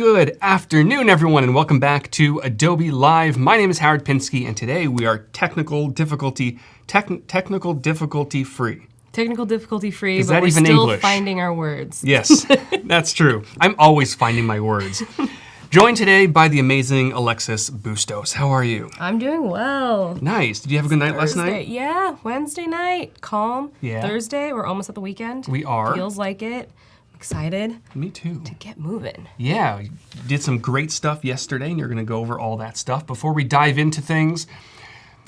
Good afternoon, everyone, and welcome back to Adobe Live. My name is Howard Pinsky, and today we are technical difficulty free. Technical difficulty free, Is but that we're even still English? finding our words. Yes, that's true. I'm always finding my words. Joined today by the amazing Alexis Bustos. How are you? I'm doing well. Nice. Did you have a good night last night? Yeah, Wednesday night, calm. Yeah. Thursday, we're almost at the weekend. We are. Feels like it. Excited Me too. to get moving. Yeah, you did some great stuff yesterday, and you're going to go over all that stuff. Before we dive into things,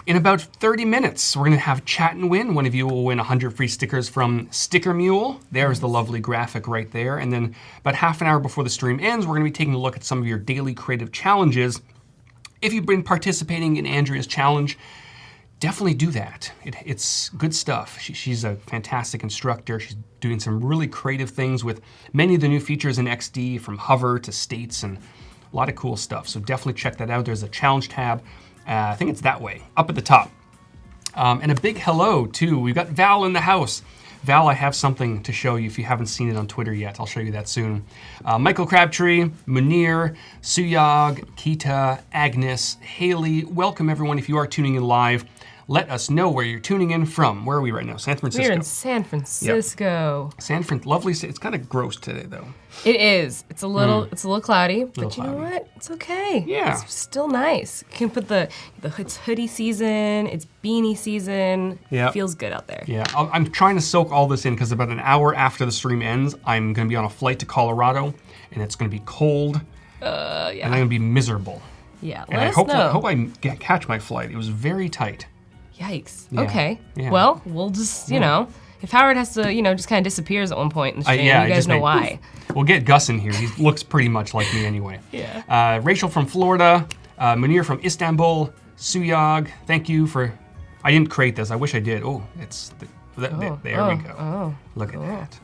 in about 30 minutes, we're going to have Chat and Win. One of you will win 100 free stickers from Sticker Mule. There's the lovely graphic right there. And then about half an hour before the stream ends, we're going to be taking a look at some of your daily creative challenges. If you've been participating in Andrea's challenge, definitely do that. It's good stuff. She's a fantastic instructor. She's doing some really creative things with many of the new features in XD, from hover to states, and a lot of cool stuff. So definitely check that out. There's a challenge tab. I think it's that way, up at the top. And a big hello, too. We've got Val in the house. Val, I have something to show you if you haven't seen it on Twitter yet. I'll show you that soon. Michael Crabtree, Munir, Suyag, Kita, Agnes, Haley. Welcome, everyone, if you are tuning in live. Let us know where you're tuning in from. Where are we right now? San Francisco. We're in San Francisco. Yep. Lovely. It's kind of gross today, though. It is. It's a little cloudy, but Little you know cloudy. what? It's okay. Yeah. It's still nice. You can put it's hoodie season, it's beanie season. Yeah. Feels good out there. Yeah, I'm trying to soak all this in because about an hour after the stream ends, I'm going to be on a flight to Colorado, and it's going to be cold, Yeah. and I'm going to be miserable. Yeah. And Let us know. I hope I catch my flight. It was very tight. Yikes. Yeah. Okay. Yeah. Well, we'll just, you know, if Howard has to, just kind of disappears at one point in the stream, Yeah, you guys know why. We'll get Gus in here. He looks pretty much like me anyway. Yeah. Rachel from Florida, Munir from Istanbul, Suyag, thank you for, I didn't create this. I wish I did. Oh, there we go. Oh. Look at that.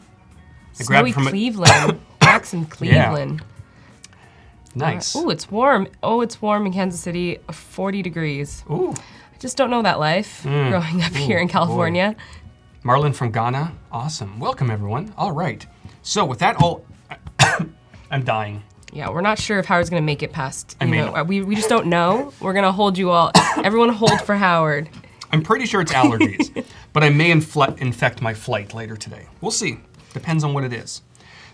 I grabbed Snowy it from Cleveland. Jackson, Cleveland. Nice. Oh, it's warm. Oh, it's warm in Kansas City, 40 degrees. Ooh. I just don't know that life growing up here in California. Marlon from Ghana, awesome. Welcome, everyone. All right. So with that all, I'm dying. Yeah, we're not sure if Howard's going to make it past, I may not. we just don't know. We're going to hold you all. Everyone hold for Howard. I'm pretty sure it's allergies, but I may infect my flight later today. We'll see. Depends on what it is.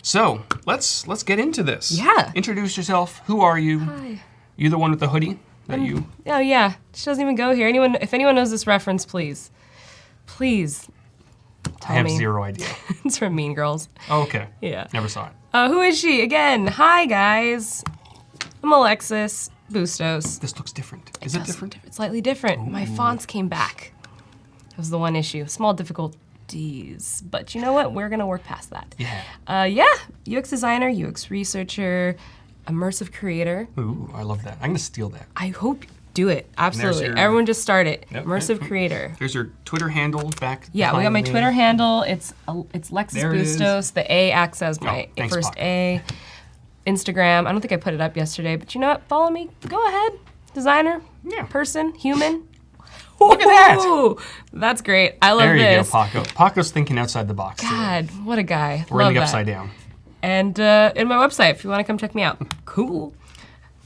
So let's get into this. Yeah. Introduce yourself. Who are you? Hi. You the one with the hoodie? That you? Oh, yeah. She doesn't even go here. If anyone knows this reference, please tell I have me. zero idea. It's from Mean Girls. Oh, okay. Yeah. Never saw it. Who is she? Again, hi, guys. I'm Alexis Bustos. This looks different. Is it different? It's slightly different. My fonts came back. That was the one issue. Small difficulties. But you know what? We're going to work past that. Yeah. UX designer, UX researcher, immersive creator. Ooh, I love that. I'm gonna steal that. I hope do it. Absolutely. your- Everyone just start it. Yep. Immersive creator. There's your Twitter handle back. Yeah, we got my behind me. Twitter handle. It's Lexis There it is. Bustos. The A acts as my thanks, first Paco. A. Instagram. I don't think I put it up yesterday, but you know what? Follow me. Go ahead. Designer. Yeah. Person. Human. Look at that. Ooh, that's great. I love There you this. go, Paco. Paco's thinking outside the box. today. God, what a guy. We're love in the that. upside down. And in my website, if you want to come check me out. Cool.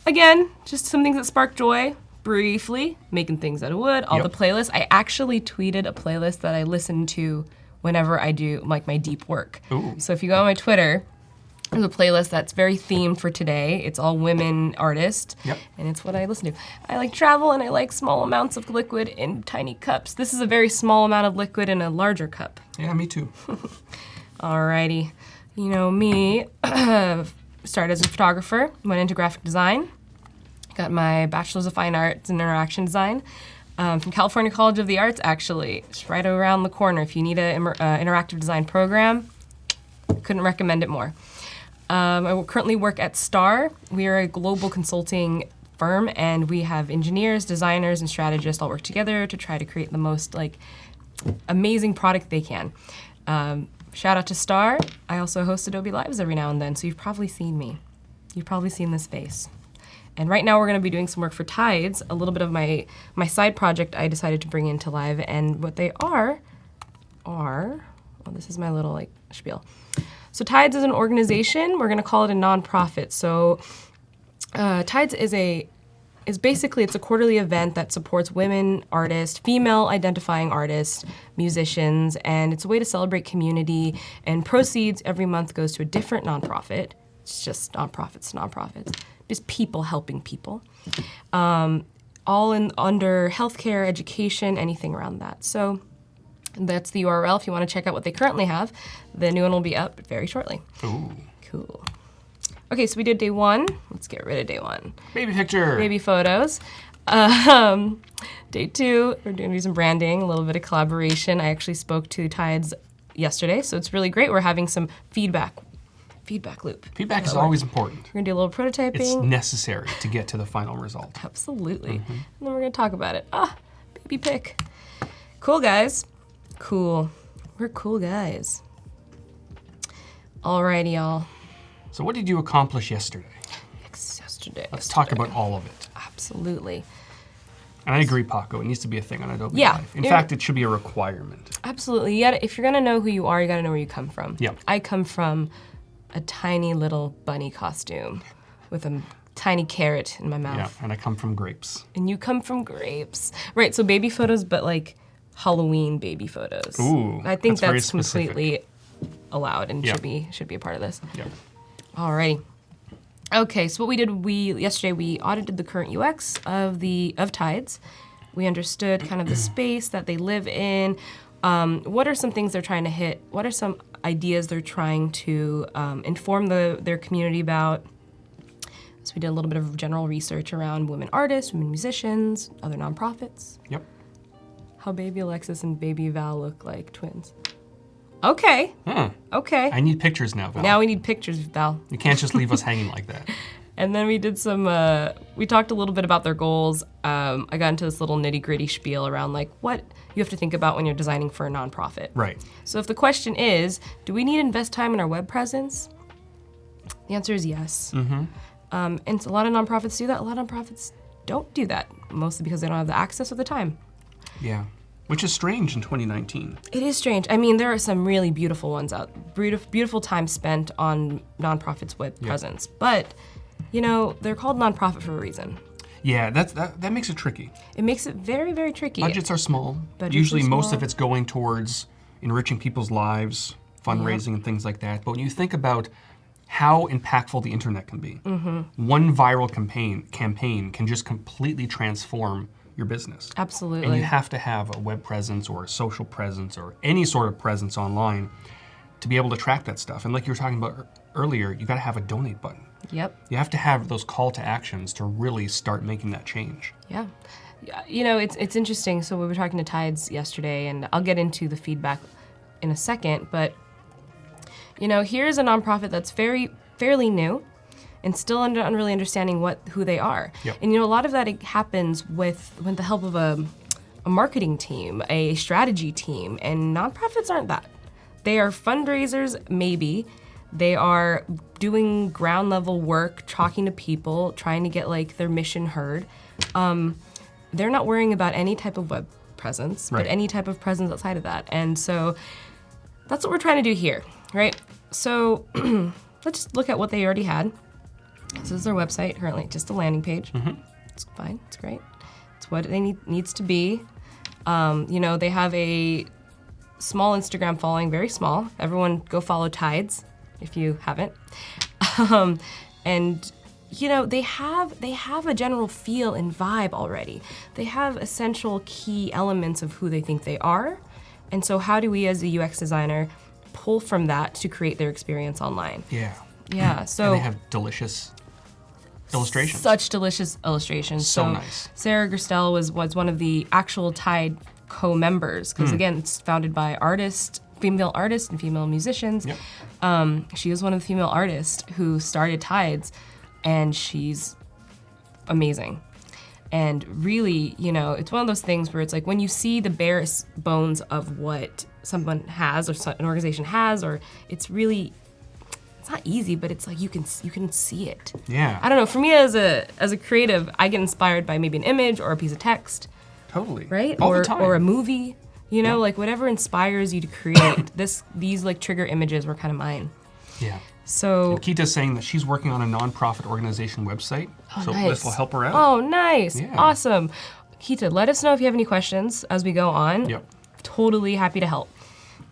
Again, just some things that spark joy. Briefly, making things out of wood, all Yep. the playlists. I actually tweeted a playlist that I listen to whenever I do like my deep work. Ooh. So if you go on my Twitter, there's a playlist that's very themed for today. It's all women artists, Yep. and it's what I listen to. I like travel, and I like small amounts of liquid in tiny cups. This is a very small amount of liquid in a larger cup. Yeah, me too. Alrighty. You know me, started as a photographer, went into graphic design, got my Bachelor's of Fine Arts in Interaction Design from California College of the Arts, actually. It's right around the corner. If you need an interactive design program, couldn't recommend it more. I currently work at Star. We are a global consulting firm, and we have engineers, designers, and strategists all work together to try to create the most amazing product they can. Shout out to Star. I also host Adobe Lives every now and then, so you've probably seen me. You've probably seen this face. And right now we're going to be doing some work for Tides, a little bit of my side project I decided to bring into live, and what they are, well, this is my little spiel. So Tides is an organization. We're going to call it a nonprofit. So Tides is basically, it's a quarterly event that supports women artists, female identifying artists, musicians, and it's a way to celebrate community, and proceeds every month goes to a different nonprofit. It's just nonprofits to nonprofits, just people helping people. All under healthcare, education, anything around that. So that's the URL if you want to check out what they currently have. The new one will be up very shortly. Ooh. Cool. Okay, so we did day 1. Let's get rid of day 1. Baby picture. Baby photos. Day 2, we're doing some branding, a little bit of collaboration. I actually spoke to Tides yesterday, so it's really great. We're having some feedback loop. Feedback is always important. We're gonna do a little prototyping. It's necessary to get to the final result. Absolutely. And then we're gonna talk about it. Baby pic. Cool, guys. Cool. We're cool guys. Alrighty, y'all. So what did you accomplish yesterday? Let's talk about all of it. Absolutely. And I agree, Paco. It needs to be a thing on Adobe Yeah. Live. In fact, it should be a requirement. Absolutely. If you're gonna know who you are, you gotta know where you come from. Yeah. I come from a tiny little bunny costume with a tiny carrot in my mouth. Yeah, and I come from grapes. And you come from grapes. Right, so baby photos, but like Halloween baby photos. Ooh, I think very that's specific. completely allowed and Yeah. should be a part of this. Yeah. Alrighty. Okay, so what we did, yesterday we audited the current UX of Tides. We understood kind of the space that they live in. What are some things they're trying to hit? What are some ideas they're trying to inform their community about? So we did a little bit of general research around women artists, women musicians, other nonprofits. Yep. How baby Alexis and baby Val look like twins. Okay. Okay. I need pictures now, Val. Now we need pictures, Val. You can't just leave us hanging like that. And then we did we talked a little bit about their goals. I got into this little nitty gritty spiel around like what you have to think about when you're designing for a nonprofit. Right. So if the question is, do we need to invest time in our web presence? The answer is yes. And so a lot of nonprofits do that. A lot of nonprofits don't do that, mostly because they don't have the access or the time. Yeah. Which is strange in 2019. It is strange. I mean, there are some really beautiful ones out. Beautiful time spent on nonprofits' web presence. But, they're called nonprofit for a reason. Yeah, that makes it tricky. It makes it very, very tricky. Budgets are small. Budgets Usually are most small. of it's going towards enriching people's lives, fundraising and things like that. But when you think about how impactful the internet can be, one viral campaign can just completely transform your business. Absolutely. And you have to have a web presence or a social presence or any sort of presence online to be able to track that stuff. And like you were talking about earlier, you gotta have a donate button. Yep. You have to have those call to actions to really start making that change. Yeah. It's interesting. So we were talking to Tides yesterday, and I'll get into the feedback in a second, but here's a nonprofit that's fairly new and still really understanding who they are. Yep. And a lot of that happens with the help of a marketing team, a strategy team, and nonprofits aren't that. They are fundraisers, maybe. They are doing ground level work, talking to people, trying to get their mission heard. They're not worrying about any type of web presence, Right. but any type of presence outside of that. And so that's what we're trying to do here, right? So let's just look at what they already had. This is their website currently, just a landing page. It's fine, it's great. It's what it needs to be. They have a small Instagram following, very small. Everyone go follow Tides if you haven't. And they have a general feel and vibe already. They have essential key elements of who they think they are. And so how do we as a UX designer pull from that to create their experience online? Yeah. Yeah, so And they have delicious illustrations. such delicious illustrations. So nice. Sarah Gerstel was one of the actual Tide co-members, because again, it's founded by female artists and female musicians. Yep. She is one of the female artists who started Tides, and she's amazing. And really, it's one of those things where it's like when you see the bare bones of what someone has or an organization has, or it's not easy, but it's like you can see it. Yeah. I don't know. For me as a creative, I get inspired by maybe an image or a piece of text, Totally. right? All the time. Or a movie. Whatever inspires you to create. These trigger images were kind of mine. Yeah. So Kita's saying that she's working on a nonprofit organization website, so nice. this will help her out. Oh, nice. Yeah. Awesome. Kita, let us know if you have any questions as we go on. Yep. Totally happy to help.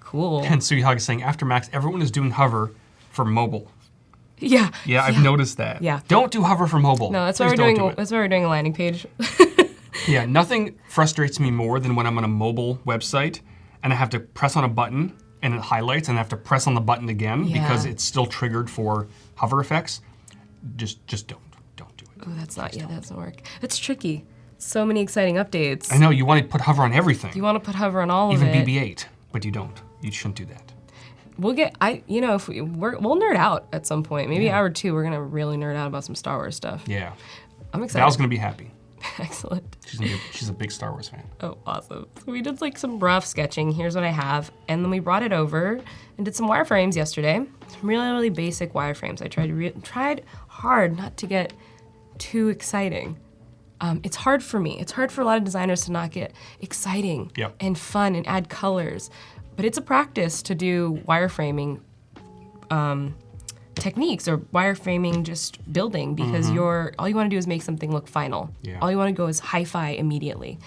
Cool. And Suyahag is saying, after Max, everyone is doing hover for mobile. Yeah. Yeah, I've noticed that. Yeah. Don't do hover for mobile. No, that's why Please we're don't doing. do it. That's why we're doing a landing page. Yeah, nothing frustrates me more than when I'm on a mobile website and I have to press on a button and it highlights and I have to press on the button again because it's still triggered for hover effects. Just don't do it. Oh, that's not. Yeah, that doesn't work. It's tricky. So many exciting updates. I know you want to put hover on everything. You want to put hover on all Even of it. BB8, but you don't. You shouldn't do that. We'll get. If we'll nerd out at some point. Maybe hour 2, we're gonna really nerd out about some Star Wars stuff. Yeah. I'm excited. Val's gonna be happy. Excellent. She's a big Star Wars fan. Oh, awesome. So we did like some rough sketching. Here's what I have. And then we brought it over and did some wireframes yesterday. Some really, really basic wireframes. I tried hard not to get too exciting. It's hard for me. It's hard for a lot of designers to not get exciting and fun and add colors. But it's a practice to do wireframing techniques or wireframing just building because all you want to do is make something look final. Yeah. All you want to go is hi-fi immediately.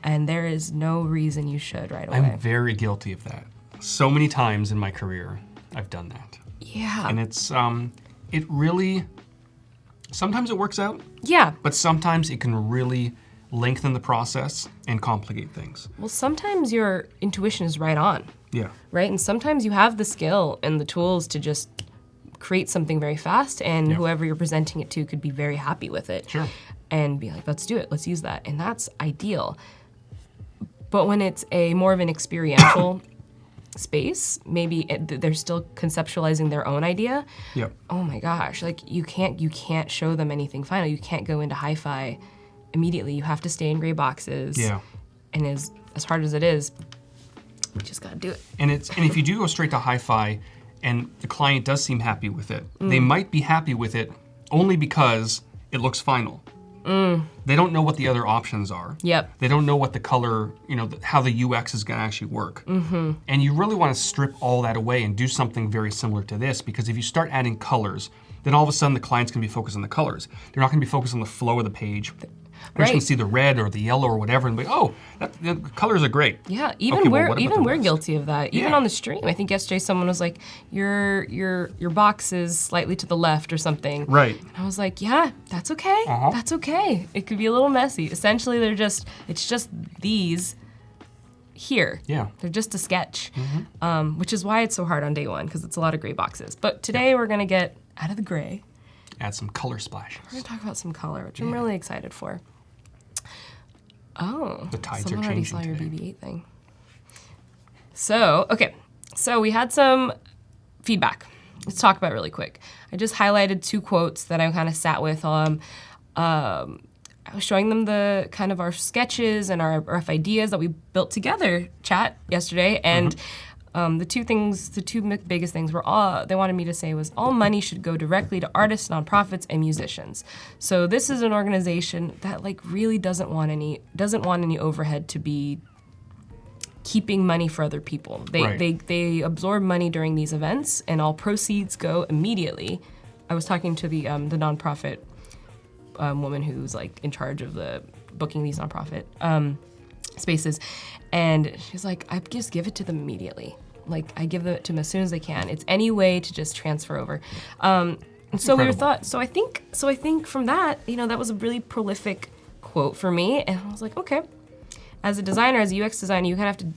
And there is no reason you should right away. I'm very guilty of that. So many times in my career, I've done that. Yeah. And it's, it really, sometimes it works out, Yeah. but sometimes it can really lengthen the process and complicate things. Well, sometimes your intuition is right on, Yeah. right? And sometimes you have the skill and the tools to just create something very fast, and whoever you're presenting it to could be very happy with it. Sure. And be like, let's do it, let's use that. And that's ideal. But when it's a more of an experiential space, maybe they're still conceptualizing their own idea. Yep. Oh my gosh, like you can't show them anything final. You can't go into hi-fi immediately. You have to stay in gray boxes. Yeah. And as hard as it is, you just gotta do it. And if you do go straight to hi-fi and the client does seem happy with it, they might be happy with it only because it looks final. They don't know what the other options are. Yep. They don't know what the color, how the UX is gonna actually work. And you really wanna strip all that away and do something very similar to this, because if you start adding colors, then all of a sudden the client's gonna be focused on the colors. They're not gonna be focused on the flow of the page. They're just gonna see the red or the yellow or whatever and be, the colors are great. Yeah, even Okay, well, what about the we're rest? guilty of that. Even Yeah. on the stream, I think yesterday someone was like, "Your box is slightly to the left" or something. Right. And I was like, "Yeah, that's okay. That's okay. It could be a little messy. Essentially, it's just these here. Yeah. They're just a sketch, which is why it's so hard on day one because it's a lot of gray boxes. But today we're gonna get out of the gray. Add some color splashes. We're gonna talk about some color, which I'm really excited for. Oh, The tides are someone already changing saw your today. BB8 thing. So, okay. So we had some feedback. Let's talk about it really quick. I just highlighted 2 quotes that I kind of sat with. I was showing them the kind of our sketches and our rough ideas that we built together chat yesterday. And the two biggest things were they wanted me to say was all money should go directly to artists, nonprofits, and musicians. So this is an organization that like really doesn't want any overhead to be keeping money for other people. They absorb money during these events, and all proceeds go immediately. I was talking to the nonprofit woman who's like in charge of the booking these nonprofit spaces, and she's like, I just give it to them immediately. Like I give it to them as soon as they can. It's any way to just transfer over. And so I think from that, that was a really prolific quote for me, and I was like, okay. As a designer, as a UX designer, you kind of have to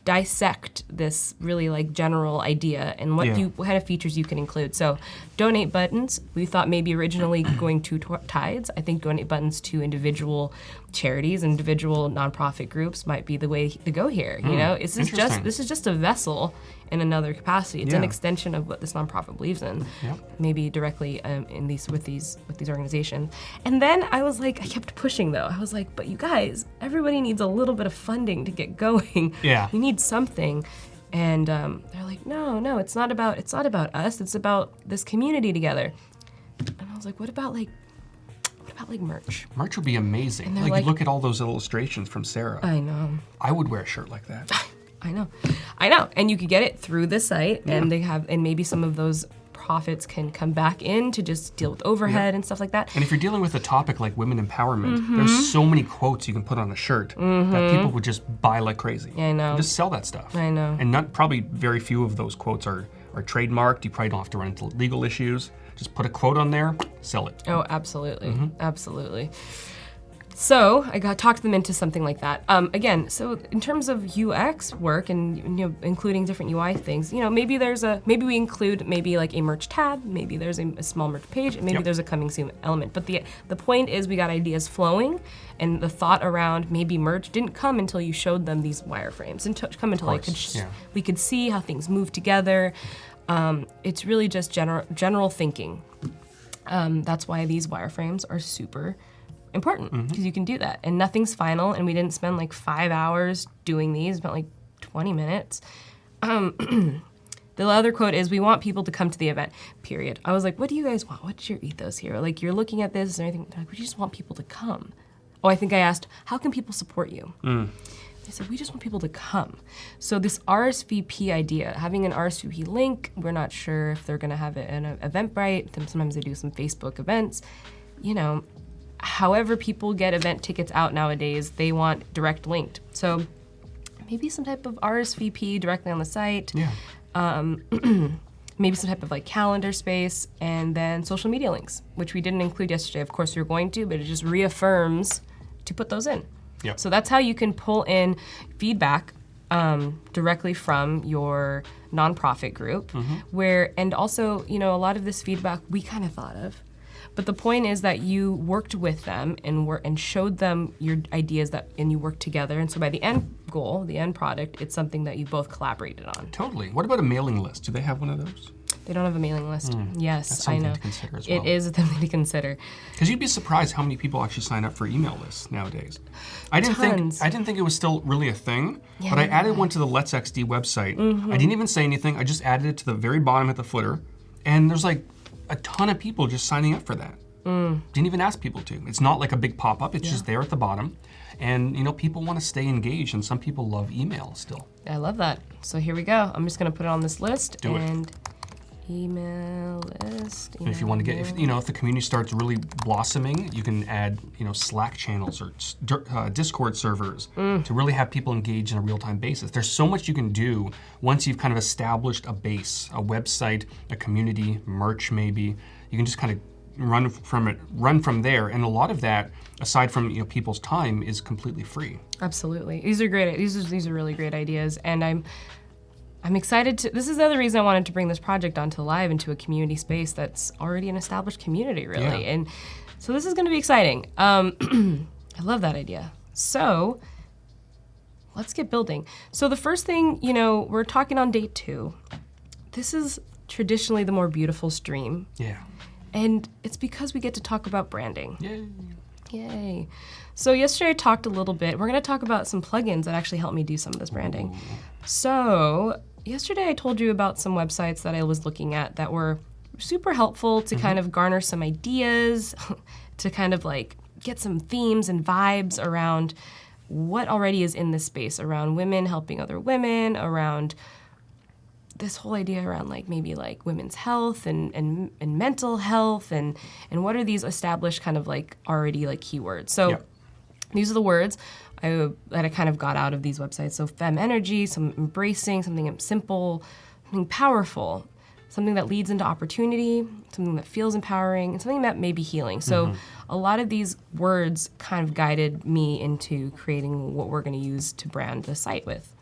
dissect this really like general idea and what kind of features you can include. So donate buttons, we thought maybe originally going to tides. I think donate buttons to individual charities, individual nonprofit groups might be the way to go here. This is just a vessel in another capacity. It's an extension of what this nonprofit believes in, maybe directly with these organizations. And then I was like, I kept pushing though. I was like, but you guys, everybody needs a little bit of funding to get going. Yeah. You need something. And they're like, no, it's not about us. It's about this community together. And I was like, what about merch? Merch would be amazing. And Like, look at all those illustrations from Sarah. I know. I would wear a shirt like that. I know. And you could get it through the site, and they have, and maybe some of those profits can come back in to just deal with overhead and stuff like that. And if you're dealing with a topic like women empowerment, there's so many quotes you can put on a shirt that people would just buy like crazy. I know. Just sell that stuff. I know. And not probably very few of those quotes are trademarked. You probably don't have to run into legal issues. Just put a quote on there, sell it. Oh, absolutely. Absolutely. So I talked them into something like that. Again, so in terms of UX work and including different UI things, maybe we include maybe like a merch tab, maybe there's a small merch page, and maybe there's a coming soon element. But the point is we got ideas flowing, and the thought around maybe merch didn't come until you showed them these wireframes, and come until we could see how things move together. It's really just general thinking. That's why these wireframes are super important, because you can do that. And nothing's final, and we didn't spend like 5 hours doing these, about like 20 minutes. The other quote is, we want people to come to the event, period. I was like, what do you guys want? What's your ethos here? Like, you're looking at this and everything, like, we just want people to come. Oh, I think I asked, how can people support you? They said, we just want people to come. So this RSVP idea, having an RSVP link, we're not sure if they're gonna have it in Eventbrite, then sometimes they do some Facebook events, however people get event tickets out nowadays, they want direct linked. So maybe some type of RSVP directly on the site. Yeah. Maybe some type of like calendar space, and then social media links, which we didn't include yesterday. Of course, we were going to, but it just reaffirms to put those in. Yep. So that's how you can pull in feedback directly from your nonprofit group, and also, a lot of this feedback we kind of thought of. But the point is that you worked with them and showed them your ideas and you worked together. And so by the end goal, the end product, it's something that you both collaborated on. Totally. What about a mailing list? Do they have one of those? They don't have a mailing list. Yes, That's I something know. to consider as well. It is something to consider. Because you'd be surprised how many people actually sign up for email lists nowadays. I didn't think it was still really a thing, but I added one to the Let's XD website. I didn't even say anything. I just added it to the very bottom at the footer, and there's like a ton of people just signing up for that. Didn't even ask people to. It's not like a big pop-up. It's just there at the bottom. And people want to stay engaged, and some people love email still. I love that. So here we go. I'm just going to put it on this list. Do it. Email list. And if you want to get, if the community starts really blossoming, you can add, Slack channels or Discord servers to really have people engage on a real-time basis. There's so much you can do once you've kind of established a base, a website, a community, merch maybe. You can just kind of run from there, and a lot of that, aside from people's time, is completely free. Absolutely, these are great. These are really great ideas, and I'm excited to. This is the other reason I wanted to bring this project onto live into a community space that's already an established community, really, and so this is going to be exciting. I love that idea. So let's get building. So the first thing, we're talking on day 2. This is traditionally the more beautiful stream. Yeah. And it's because we get to talk about branding. Yay. Yay. So yesterday I talked a little bit. We're going to talk about some plugins that actually help me do some of this branding. So yesterday I told you about some websites that I was looking at that were super helpful to kind of garner some ideas, to kind of like get some themes and vibes around what already is in this space, around women helping other women, around this whole idea around like maybe like women's health and mental health and what are these established kind of like already like keywords. So these are the words that I kind of got out of these websites. So femme energy, some embracing, something simple, something powerful, something that leads into opportunity, something that feels empowering, and something that may be healing. So a lot of these words kind of guided me into creating what we're going to use to brand the site with.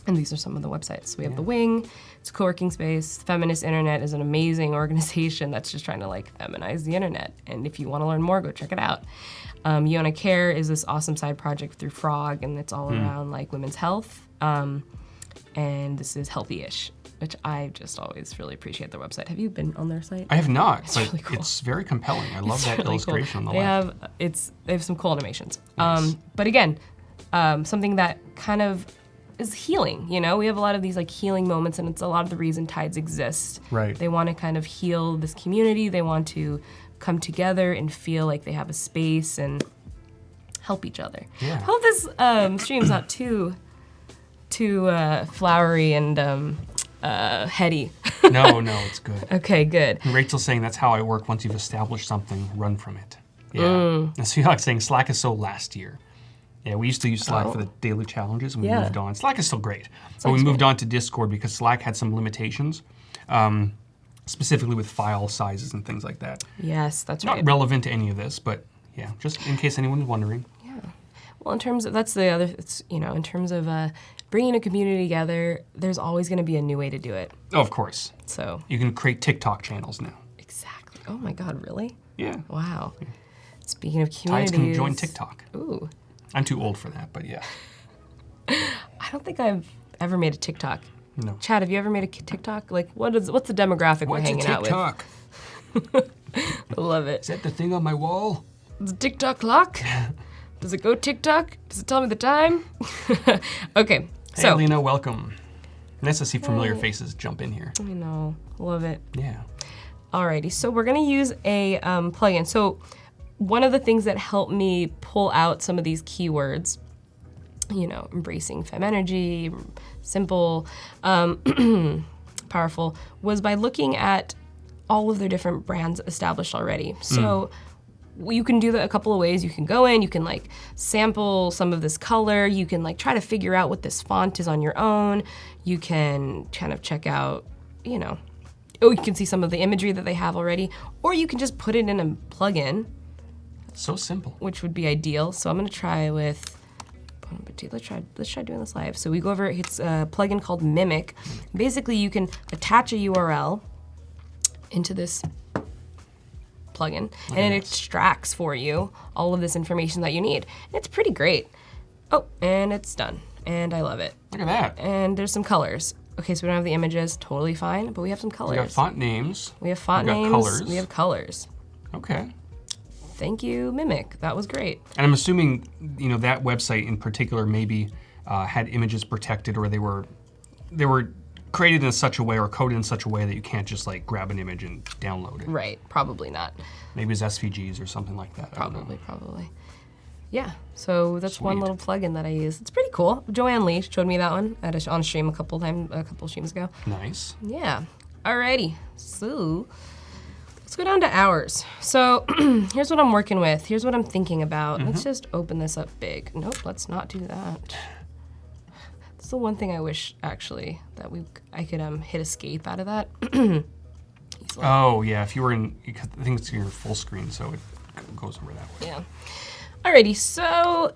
And these are some of the websites. So we have The Wing, it's a co-working space. Feminist Internet is an amazing organization that's just trying to like feminize the internet. And if you want to learn more, go check it out. Yona Care is this awesome side project through Frog, and it's all around like women's health. And this is Healthy-ish, which I just always really appreciate their website. Have you been on their site? I have not, It's but really cool. it's very compelling. I love that really illustration cool. on the left. They have some cool animations. Nice. But again, something that kind of is healing, We have a lot of these like healing moments, and it's a lot of the reason Tides exist. Right. They want to kind of heal this community. They want to come together and feel like they have a space and help each other. Yeah. I hope this stream's not too flowery and heady. No, it's good. Okay, good. And Rachel's saying that's how I work. Once you've established something, run from it. Yeah. And so you're like saying Slack is so last year. Yeah, we used to use Slack for the daily challenges, and we moved on. Slack is still great, but we moved on to Discord because Slack had some limitations, specifically with file sizes and things like that. Yes, that's right. Not relevant to any of this, but yeah, just in case anyone's wondering. Yeah. Well, in terms of, that's the other, it's, in terms of bringing a community together, there's always going to be a new way to do it. Oh, of course. So. You can create TikTok channels now. Exactly. Oh my God, really? Yeah. Wow. Yeah. Speaking of communities. Tides can join TikTok. Ooh. I'm too old for that, but yeah. I don't think I've ever made a TikTok. No. Chad, have you ever made a TikTok? Like, what's the demographic we're hanging out with? What's a TikTok? I love it. Is that the thing on my wall? Is it TikTok clock? Does it go TikTok? Does it tell me the time? Okay, Hey, Alina, welcome. Nice to see familiar faces jump in here. I know, love it. Yeah. Alrighty, so we're gonna use a plugin. So one of the things that helped me pull out some of these keywords, embracing femme energy, simple, powerful, was by looking at all of their different brands established already. So you can do that a couple of ways. You can go in, you can like sample some of this color, you can like try to figure out what this font is on your own, you can kind of check out, you can see some of the imagery that they have already, or you can just put it in a plugin. So simple. Which would be ideal. So I'm gonna try with, let's try doing this live. So we go over, it's a plugin called Mimic. Basically you can attach a URL into this plugin and it extracts for you all of this information that you need. And it's pretty great. Oh, and it's done. And I love it. Look at that. And there's some colors. Okay, so we don't have the images, totally fine, but we have some colors. We got font names. We have font names. Colors. We have colors. Okay. Thank you, Mimic. That was great. And I'm assuming, that website in particular maybe had images protected, or they were created in such a way or coded in such a way that you can't just like grab an image and download it. Right, probably not. Maybe it's SVGs or something like that. Probably. Yeah, so that's one little plugin that I use. It's pretty cool. Joanne Lee showed me that one on stream a couple streams ago. Nice. Yeah. Alrighty. So let's go down to hours. So here's what I'm working with. Here's what I'm thinking about. Let's just open this up big. Nope, let's not do that. That's the one thing I wish actually that I could hit escape out of that. Oh yeah, if you were in, I think it's your full screen, so it goes over that way. Yeah. Alrighty, so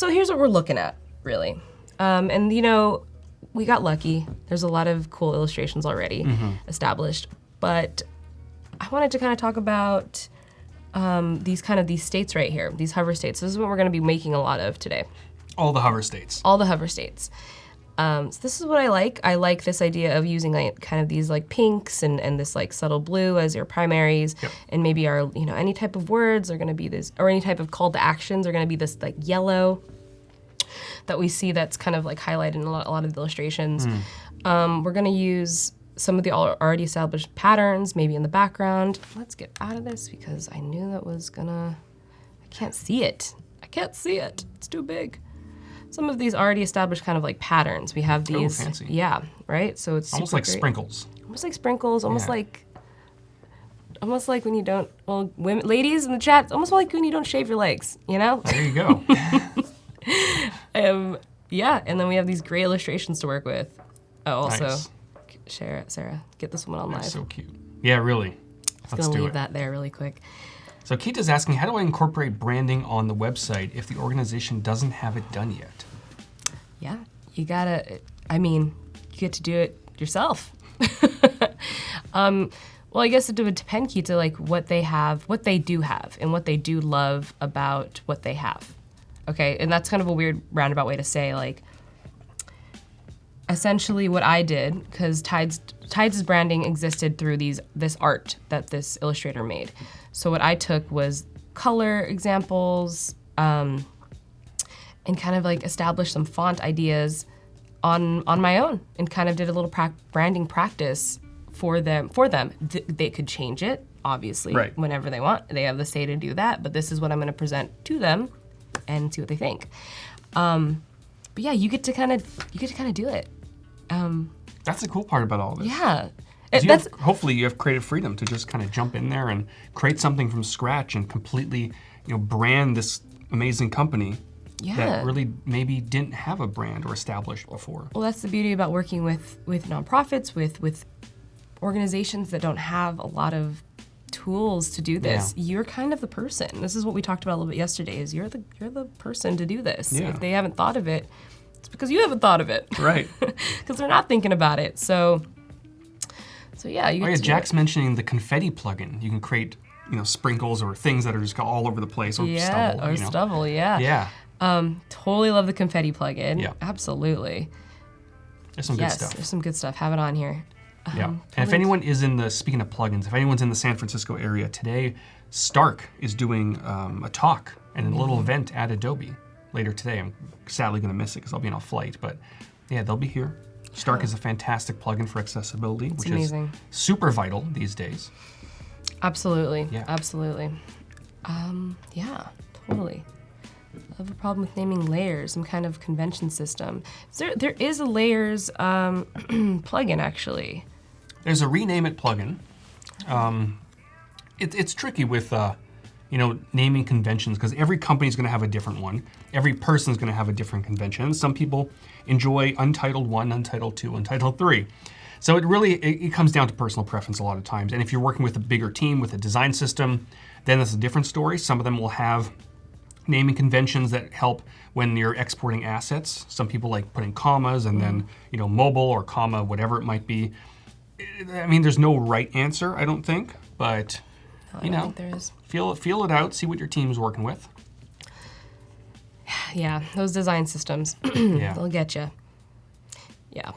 here's what we're looking at, really. And we got lucky. There's a lot of cool illustrations already established, but I wanted to kind of talk about these states right here, these hover states. This is what we're going to be making a lot of today. All the hover states. All the hover states. So this is what I like. I like this idea of using like kind of these like pinks and this like subtle blue as your primaries, and maybe our any type of words are going to be this, or any type of call to actions are going to be this like yellow that we see that's kind of like highlighted in a lot of the illustrations. We're going to use some of the already established patterns maybe in the background. Let's get out of this because I knew that was gonna. I can't see it. It's too big. Some of these already established kind of like patterns. We have these, fancy. Yeah, right. So it's almost like sprinkles. Almost like when you don't. Well, women, ladies in the chat, it's almost like when you don't shave your legs. There you go. Yeah, and then we have these great illustrations to work with. Oh, also, nice. Sarah, get this one on live. That's so cute. Yeah, really. Let's leave that there really quick. So Keita's asking, how do I incorporate branding on the website if the organization doesn't have it done yet? Yeah, you get to do it yourself. Well, I guess it would depend, Keita, like what they do have, and what they do love about what they have. Okay, and that's kind of a weird roundabout way to say, like, essentially what I did, because Tides' branding existed through this art that this illustrator made. So what I took was color examples, and kind of like established some font ideas on my own, and kind of did a little branding practice for them. They could change it, obviously, whenever they want. They have the say to do that, but this is what I'm going to present to them and see what they think. But yeah, you get to kind of do it. That's the cool part about all this. Yeah. Hopefully you have creative freedom to just kind of jump in there and create something from scratch and completely, brand this amazing company that really maybe didn't have a brand or established before. Well, that's the beauty about working with nonprofits, with organizations that don't have a lot of tools to do this. Yeah. You're kind of the person. This is what we talked about a little bit yesterday. Is you're the person to do this. Yeah. If they haven't thought of it, it's because you haven't thought of it. Right. Because they're not thinking about it. So yeah. Jack's mentioning the confetti plugin. You can create, sprinkles or things that are just all over the place, or stubble. Stubble. Yeah. Yeah. Totally love the confetti plugin. Yeah. Absolutely. There's some good stuff. There's some good stuff. Have it on here. Yeah. And if anyone is speaking of plugins, if anyone's in the San Francisco area today, Stark is doing a talk and a little event at Adobe later today. I'm sadly going to miss it because I'll be on a flight, but yeah, they'll be here. Stark is a fantastic plugin for accessibility, which amazing. Is super vital these days. Absolutely. Yeah. Absolutely. Yeah, totally. I have a problem with naming layers, some kind of convention system. There is a layers plugin, actually. There's a rename it plugin. It's tricky with naming conventions because every company's going to have a different one. Every person's going to have a different convention. Some people enjoy Untitled 1, Untitled 2, Untitled 3. So it comes down to personal preference a lot of times. And if you're working with a bigger team with a design system, then that's a different story. Some of them will have naming conventions that help when you're exporting assets. Some people like putting commas and then mobile or comma, whatever it might be. I mean, there's no right answer, I don't think, but I don't think there is. Feel it out, see what your team's working with. Yeah, those design systems, yeah. They'll get you. Yeah.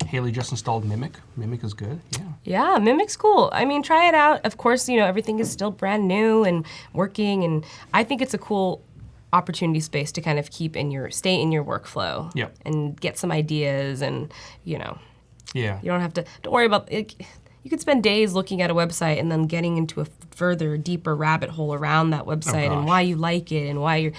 Haley just installed Mimic. Mimic is good, yeah. Yeah, Mimic's cool. I mean, try it out. Of course, everything is still brand new and working, and I think it's a cool opportunity space to kind of stay in your workflow. Yeah. And get some ideas and, Yeah. You don't worry about it. You could spend days looking at a website and then getting into a further, deeper rabbit hole around that website and why you like it and why you're,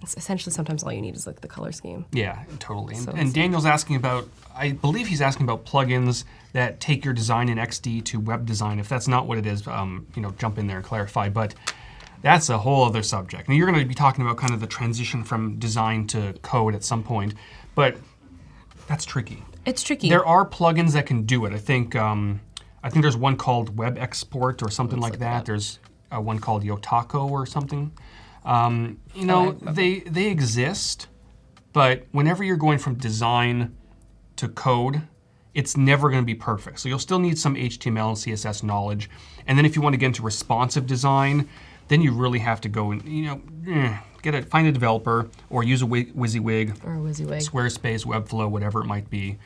essentially sometimes all you need is like the color scheme. Yeah, totally. And Daniel's asking about, I believe he's asking about plugins that take your design in XD to web design. If that's not what it is, jump in there and clarify. But that's a whole other subject. And you're going to be talking about kind of the transition from design to code at some point. But that's tricky. It's tricky. There are plugins that can do it. I think there's one called Web Export or something like that. There's one called Yotako or something. They exist, but whenever you're going from design to code, it's never going to be perfect. So you'll still need some HTML and CSS knowledge. And then if you want to get into responsive design, then you really have to go and find a developer or use a WYSIWYG, Squarespace, Webflow, whatever it might be.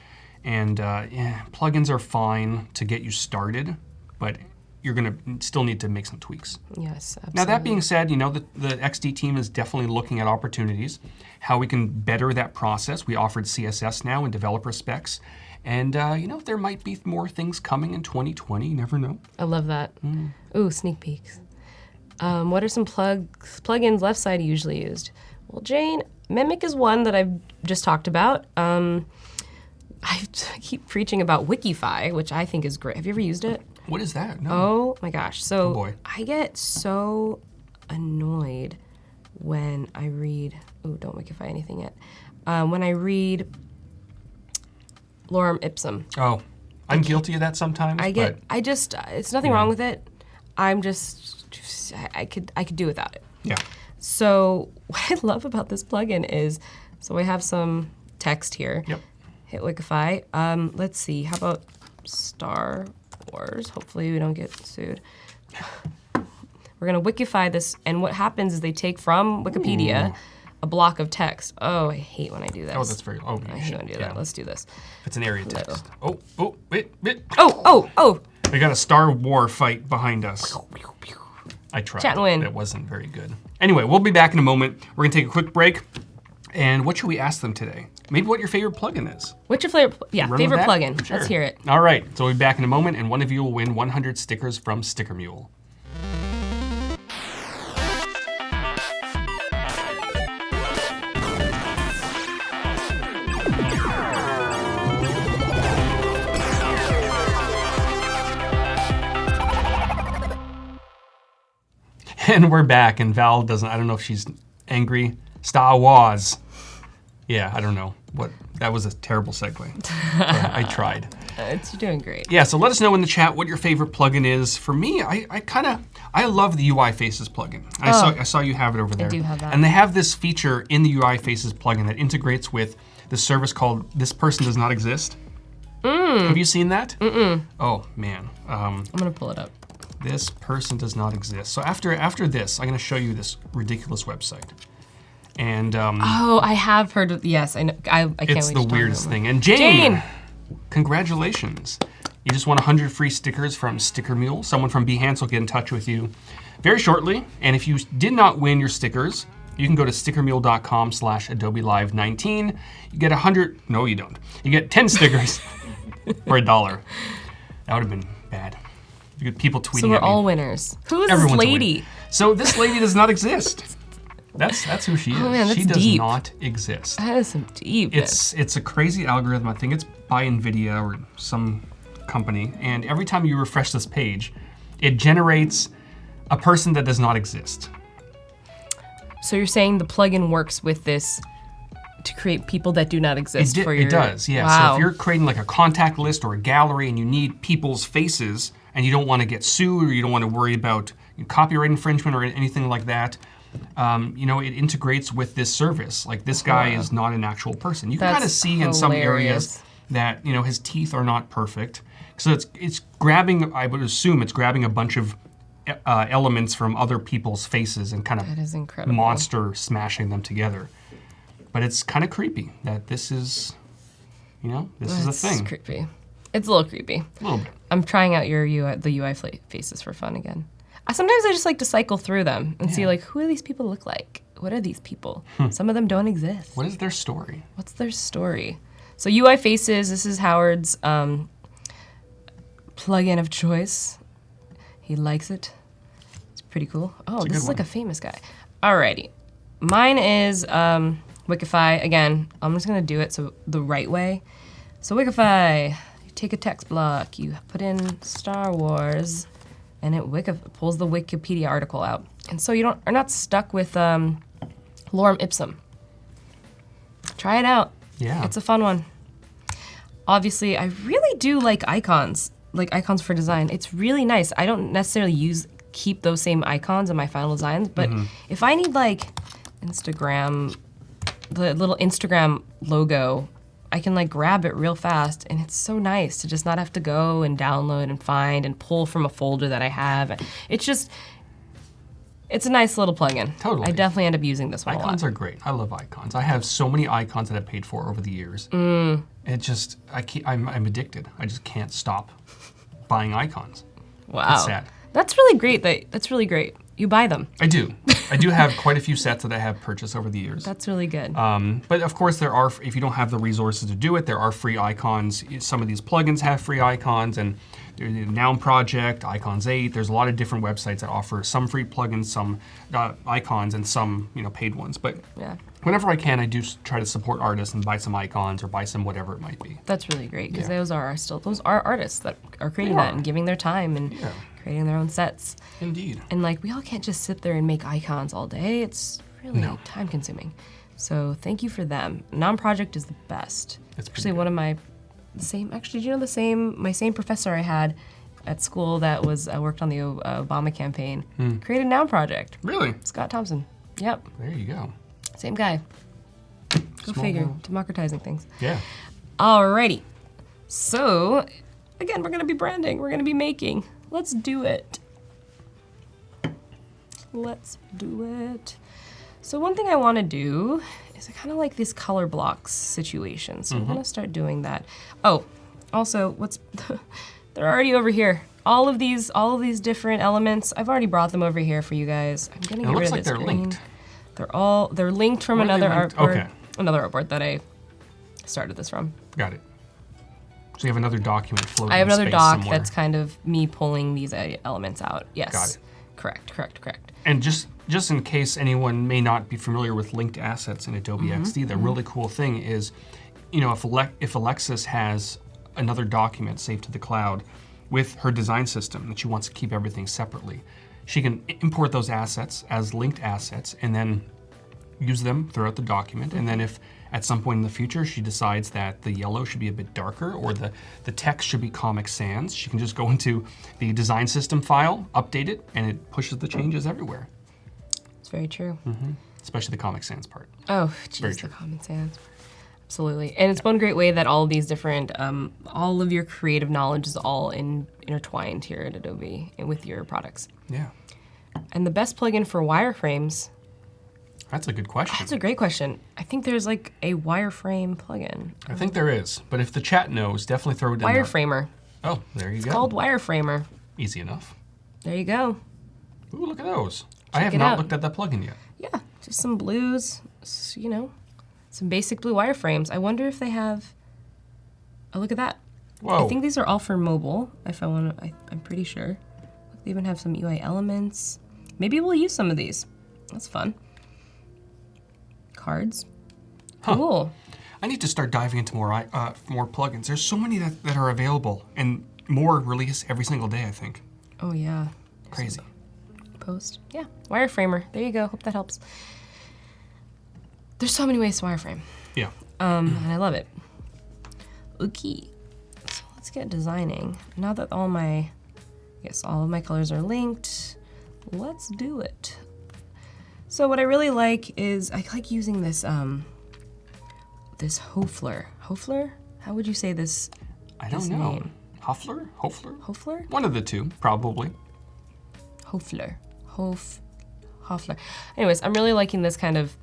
And plugins are fine to get you started, but you're going to still need to make some tweaks. Yes, absolutely. Now that being said, the XD team is definitely looking at opportunities, how we can better that process. We offered CSS now and developer specs. And, there might be more things coming in 2020. You never know. I love that. Ooh, sneak peeks. What are some plugins left side usually used? Well, Jane, Mimic is one that I've just talked about. I keep preaching about Wikify, which I think is great. Have you ever used it? What is that? No. Oh my gosh. So boy. I get so annoyed when I read, don't Wikify anything yet. When I read Lorem Ipsum. Oh, I'm guilty of that sometimes. It's nothing wrong with it. I'm I could do without it. Yeah. So what I love about this plugin is, so I have some text here. Yep. Hit Wikify. Let's see, how about Star Wars? Hopefully we don't get sued. We're gonna Wikify this, and what happens is they take from Wikipedia a block of text. Oh, I hate when I do this. Oh, that's very, I hate when I do that. Let's do this. It's an area text. Wait. Oh. We got a Star Wars fight behind us. I tried. Chat and win. It wasn't very good. Anyway, we'll be back in a moment. We're gonna take a quick break. And what should we ask them today? Maybe what your favorite plugin is. What's your favorite plugin? Sure. Let's hear it. All right, so we'll be back in a moment, and one of you will win 100 stickers from Sticker Mule. And we're back, and Val doesn't, I don't know if she's angry. Star Wars. Yeah, I don't know. That was a terrible segue. But I tried. You're doing great. Yeah, so let us know in the chat what your favorite plugin is. For me, I love the UI Faces plugin. I saw you have it over there. I do have that. And they have this feature in the UI Faces plugin that integrates with the service called This Person Does Not Exist. Have you seen that? Oh, man. I'm going to pull it up. This person does not exist. So after this, I'm going to show you this ridiculous website. And I have heard of, yes, I know. I can't wait it's to the talk weirdest about thing. And Jane, congratulations. You just won 100 free stickers from Sticker Mule. Someone from Behance will get in touch with you very shortly. And if you did not win your stickers, you can go to stickermule.com/AdobeLive19. You get 100, no you don't. You get 10 stickers for $1. That would have been bad. You get people tweeting at me. So we're all winners. Who is Everyone's this a lady? winner. So this lady does not exist. That's who she is. Oh man, that's she does deep. not exist. That is some deep. It's a crazy algorithm. I think it's by NVIDIA or some company. And every time you refresh this page, it generates a person that does not exist. So you're saying the plugin works with this to create people that do not exist for your... It does, yeah. Wow. So if you're creating like a contact list or a gallery and you need people's faces and you don't want to get sued or you don't want to worry about copyright infringement or anything like that, it integrates with this service. Like this guy is not an actual person. You can kind of see in some areas that his teeth are not perfect. So it's grabbing. I would assume it's grabbing a bunch of elements from other people's faces and kind of that is incredible. Monster smashing them together. But it's kind of creepy that this is, this is a thing. It's creepy. It's a little creepy. A little bit. I'm trying out the UI faces for fun again. Sometimes I just like to cycle through them and see like, who do these people look like? What are these people? Some of them don't exist. What is their story? What's their story? So UI Faces, this is Howard's plugin of choice. He likes it. It's pretty cool. Oh, this is like a famous guy. Alrighty. Mine is Wikify. Again, I'm just gonna do it the right way. So Wikify, you take a text block, you put in Star Wars, and it pulls the Wikipedia article out. And so you are not stuck with lorem ipsum. Try it out. Yeah. It's a fun one. Obviously, I really do like icons for design. It's really nice. I don't necessarily keep those same icons in my final designs, but if I need like Instagram, the little Instagram logo, I can like grab it real fast, and it's so nice to just not have to go and download and find and pull from a folder that I have. It's a nice little plugin. Totally. I definitely end up using this one a lot. Icons are great. I love icons. I have so many icons that I've paid for over the years. It just, I'm addicted. I just can't stop buying icons. Wow. It's sad. That's really great. That's really great. You buy them. I do. I do have quite a few sets that I have purchased over the years. That's really good. But of course, if you don't have the resources to do it, there are free icons. Some of these plugins have free icons, and there's Noun Project, Icons 8. There's a lot of different websites that offer some free plugins, some icons, and some paid ones. But whenever I can, I do try to support artists and buy some icons or buy some whatever it might be. That's really great because those are artists that are creating that and giving their time and creating their own sets. Indeed. And like we all can't just sit there and make icons all day. It's really time consuming. So thank you for them. Noun Project is the best. It's actually one of my my same professor I had at school that worked on the Obama campaign created Noun Project. Really? Scott Thompson. Yep. There you go. Same guy. Go figure. Democratizing things. Yeah. Alrighty. So, again, we're going to be branding. We're going to be making. Let's do it. Let's do it. So one thing I want to do is I kind of like this color blocks situation. So I'm going to start doing that. Oh, also, they're already over here. All of these different elements, I've already brought them over here for you guys. I'm going to get rid of this they're green. linked. They're linked from another artboard. Okay. Another artboard that I started this from. Got it. So you have another document floating I have another in space doc somewhere. that's kind of me pulling these elements out. Yes. Got it. Correct. And just in case anyone may not be familiar with linked assets in Adobe XD, the really cool thing is, if Alexis has another document saved to the cloud with her design system that she wants to keep everything separately, she can import those assets as linked assets and then use them throughout the document. And then if at some point in the future she decides that the yellow should be a bit darker or the text should be Comic Sans, she can just go into the design system file, update it, and it pushes the changes everywhere. It's very true. Especially the Comic Sans part. Oh, geez, the Comic Sans. Absolutely. And it's one great way that all of these different, all of your creative knowledge is all intertwined here at Adobe with your products. Yeah. And the best plugin for wireframes. That's a good question. That's a great question. I think there's like a wireframe plugin. I think there is, but if the chat knows, definitely throw it in there. Wireframer. Oh, there you go. It's called Wireframer. Easy enough. There you go. Ooh, look at those. I have it not out. looked at that plugin yet. Yeah, just some blues, you know, some basic blue wireframes. I wonder if they have, oh, look at that. Whoa. I think these are all for mobile, if I want to, I'm pretty sure. They even have some UI elements. Maybe we'll use some of these. That's fun. Cards. Huh. Cool. I need to start diving into more plugins. There's so many that are available, and more release every single day, I think. Oh, yeah. Crazy. Post. Yeah, wireframer. There you go. Hope that helps. There's so many ways to wireframe. Yeah. And I love it. Okay. So let's get designing. Now that all of my colors are linked, let's do it. So what I really like is I like using this this Hofler. Hofler? How would you say this? I don't know. Name? Hofler? Hofler? One of the two, probably. Hofler. Hofler. Anyways, I'm really liking this kind of,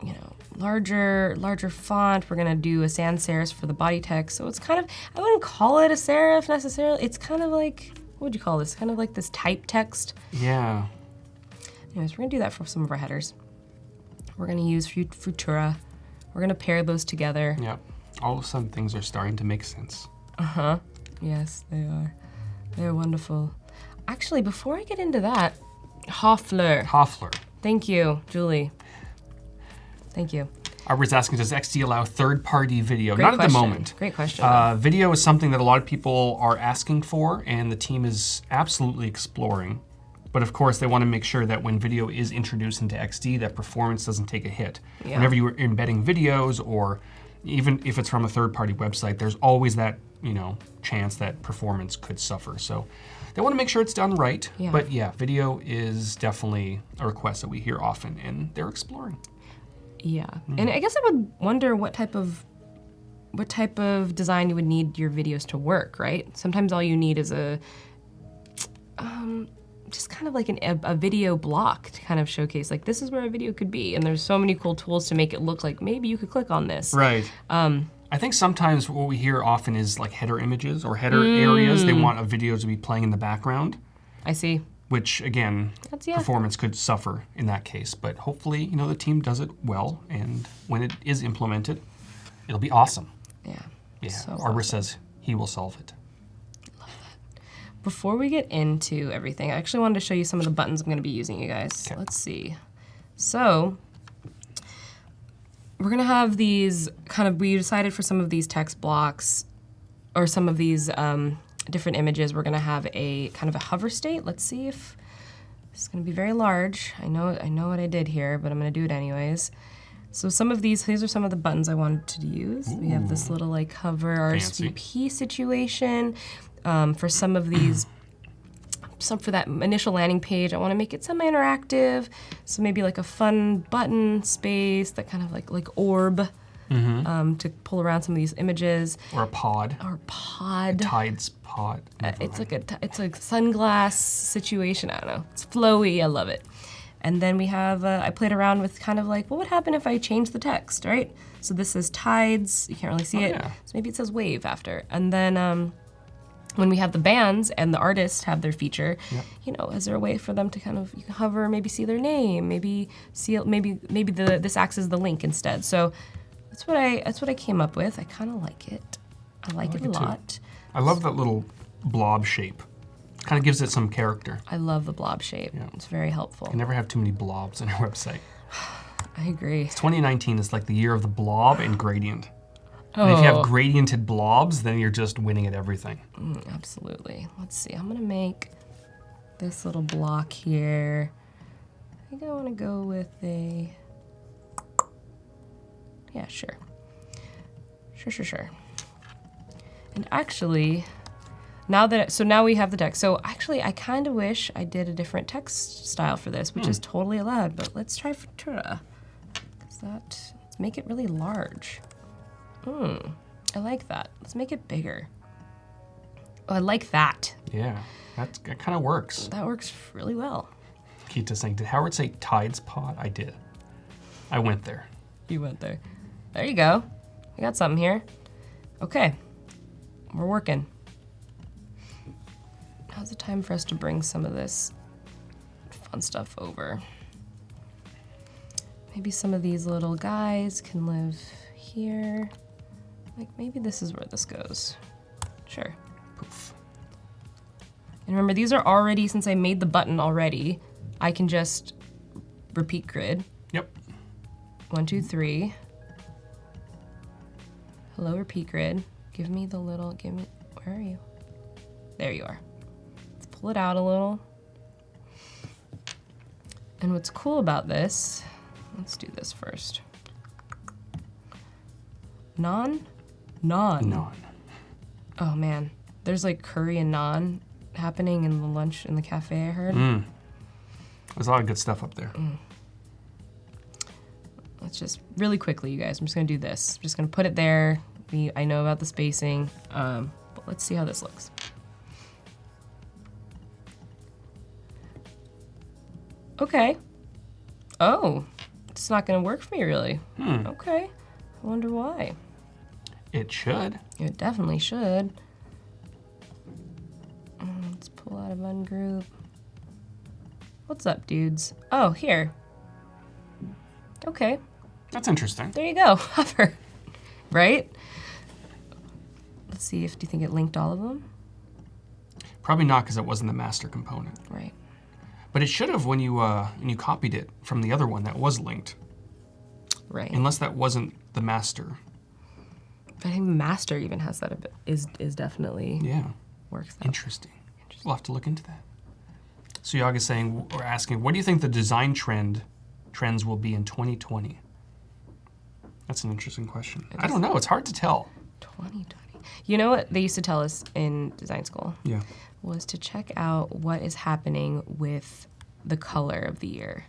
you know, larger font. We're gonna do a sans serif for the body text. So it's kind of, I wouldn't call it a serif necessarily. It's kind of like, what would you call this? Kind of like this type text. Yeah. Anyways, we're gonna do that for some of our headers. We're gonna use Futura. We're gonna pair those together. Yep. All of a sudden things are starting to make sense. Uh-huh. Yes, they are. They're wonderful. Actually, before I get into that, Hofler. Thank you, Julie. Thank you. Arber's asking, does XD allow third-party video? Great Not question. at the moment. Great question. Video is something that a lot of people are asking for, and the team is absolutely exploring. But of course, they want to make sure that when video is introduced into XD, that performance doesn't take a hit. Yeah. Whenever you're embedding videos, or even if it's from a third-party website, there's always that, you know, chance that performance could suffer. So they want to make sure it's done right. Yeah. But yeah, video is definitely a request that we hear often, and they're exploring. Yeah, and I guess I would wonder what type of design you would need your videos to work, right? Sometimes all you need is a just kind of like a video block to kind of showcase, like, this is where a video could be, and there's so many cool tools to make it look like maybe you could click on this. Right. I think sometimes what we hear often is like header images or header areas. They want a video to be playing in the background. I see. Which, again, Yeah. performance could suffer in that case. But hopefully, you know, the team does it well, and when it is implemented, it'll be awesome. Yeah. Yeah, So Arbor awesome. says he will solve it. Before we get into everything, I actually wanted to show you some of the buttons I'm going to be using, you guys. Okay. Let's see. So we're going to have these we decided for some of these text blocks or some of these different images, we're going to have a kind of a hover state. Let's see if it's going to be very large. I know what I did here, but I'm going to do it anyways. So some of these are some of the buttons I wanted to use. We have this little like hover Fancy. RSVP situation. For some of these, for that initial landing page, I want to make it semi-interactive. So maybe like a fun button space that kind of like orb to pull around some of these images. Or a pod. Tides pod. It's like it's a sunglass situation. I don't know. It's flowy. I love it. And then we have, I played around with kind of like, what would happen if I changed the text, right? So this says tides. You can't really see it. Yeah. So maybe it says wave after. And then when we have the bands and the artists have their feature, you know, is there a way for them to kind of, you can hover, maybe see their name, maybe see, maybe this acts as the link instead. So that's what I came up with. I kind of like it. I like it a lot. I love that little blob shape. Kind of gives it some character. I love the blob shape. Yeah. It's very helpful. You never have too many blobs on your website. I agree. 2019 is like the year of the blob and gradient. And if you have gradiented blobs, then you're just winning at everything. Absolutely. Let's see. I'm gonna make this little block here. I think I want to go with a, yeah, sure. Sure. And actually, now we have the text. So actually, I kind of wish I did a different text style for this, which is totally allowed, but let's try Futura. Let's make it really large. I like that. Let's make it bigger. Oh, I like that. Yeah, that kind of works. That works really well. Kita saying, did Howard say Tide's Pod? I did. I went there. You went there. There you go. We got something here. Okay, we're working. Now's the time for us to bring some of this fun stuff over. Maybe some of these little guys can live here. Like maybe this is where this goes. Sure. Poof. And remember, these are already, since I made the button already, I can just repeat grid. Yep. 1, 2, 3. Hello, repeat grid. Give me, where are you? There you are. Let's pull it out a little. And what's cool about this, let's do this first. Naan. Oh man, there's like curry and naan happening in the lunch in the cafe, I heard. There's a lot of good stuff up there. Let's just, really quickly, you guys, I'm just gonna do this. I'm just gonna put it there. I know about the spacing, but let's see how this looks. Okay. Oh, it's not gonna work for me really. Okay, I wonder why. It should. It definitely should. Let's pull out of ungroup. What's up, dudes? Oh, here. Okay. That's interesting. There you go. Hover. Right? Let's see do you think it linked all of them? Probably not, because it wasn't the master component. Right. But it should have when you copied it from the other one that was linked. Right. Unless that wasn't the master. I think master even has that a bit, is definitely works that. Interesting. We'll have to look into that. So Yag is asking, what do you think the design trends will be in 2020? That's an interesting question. I don't know. It's hard to tell. 2020. You know what they used to tell us in design school? Yeah. Was to check out what is happening with the color of the year.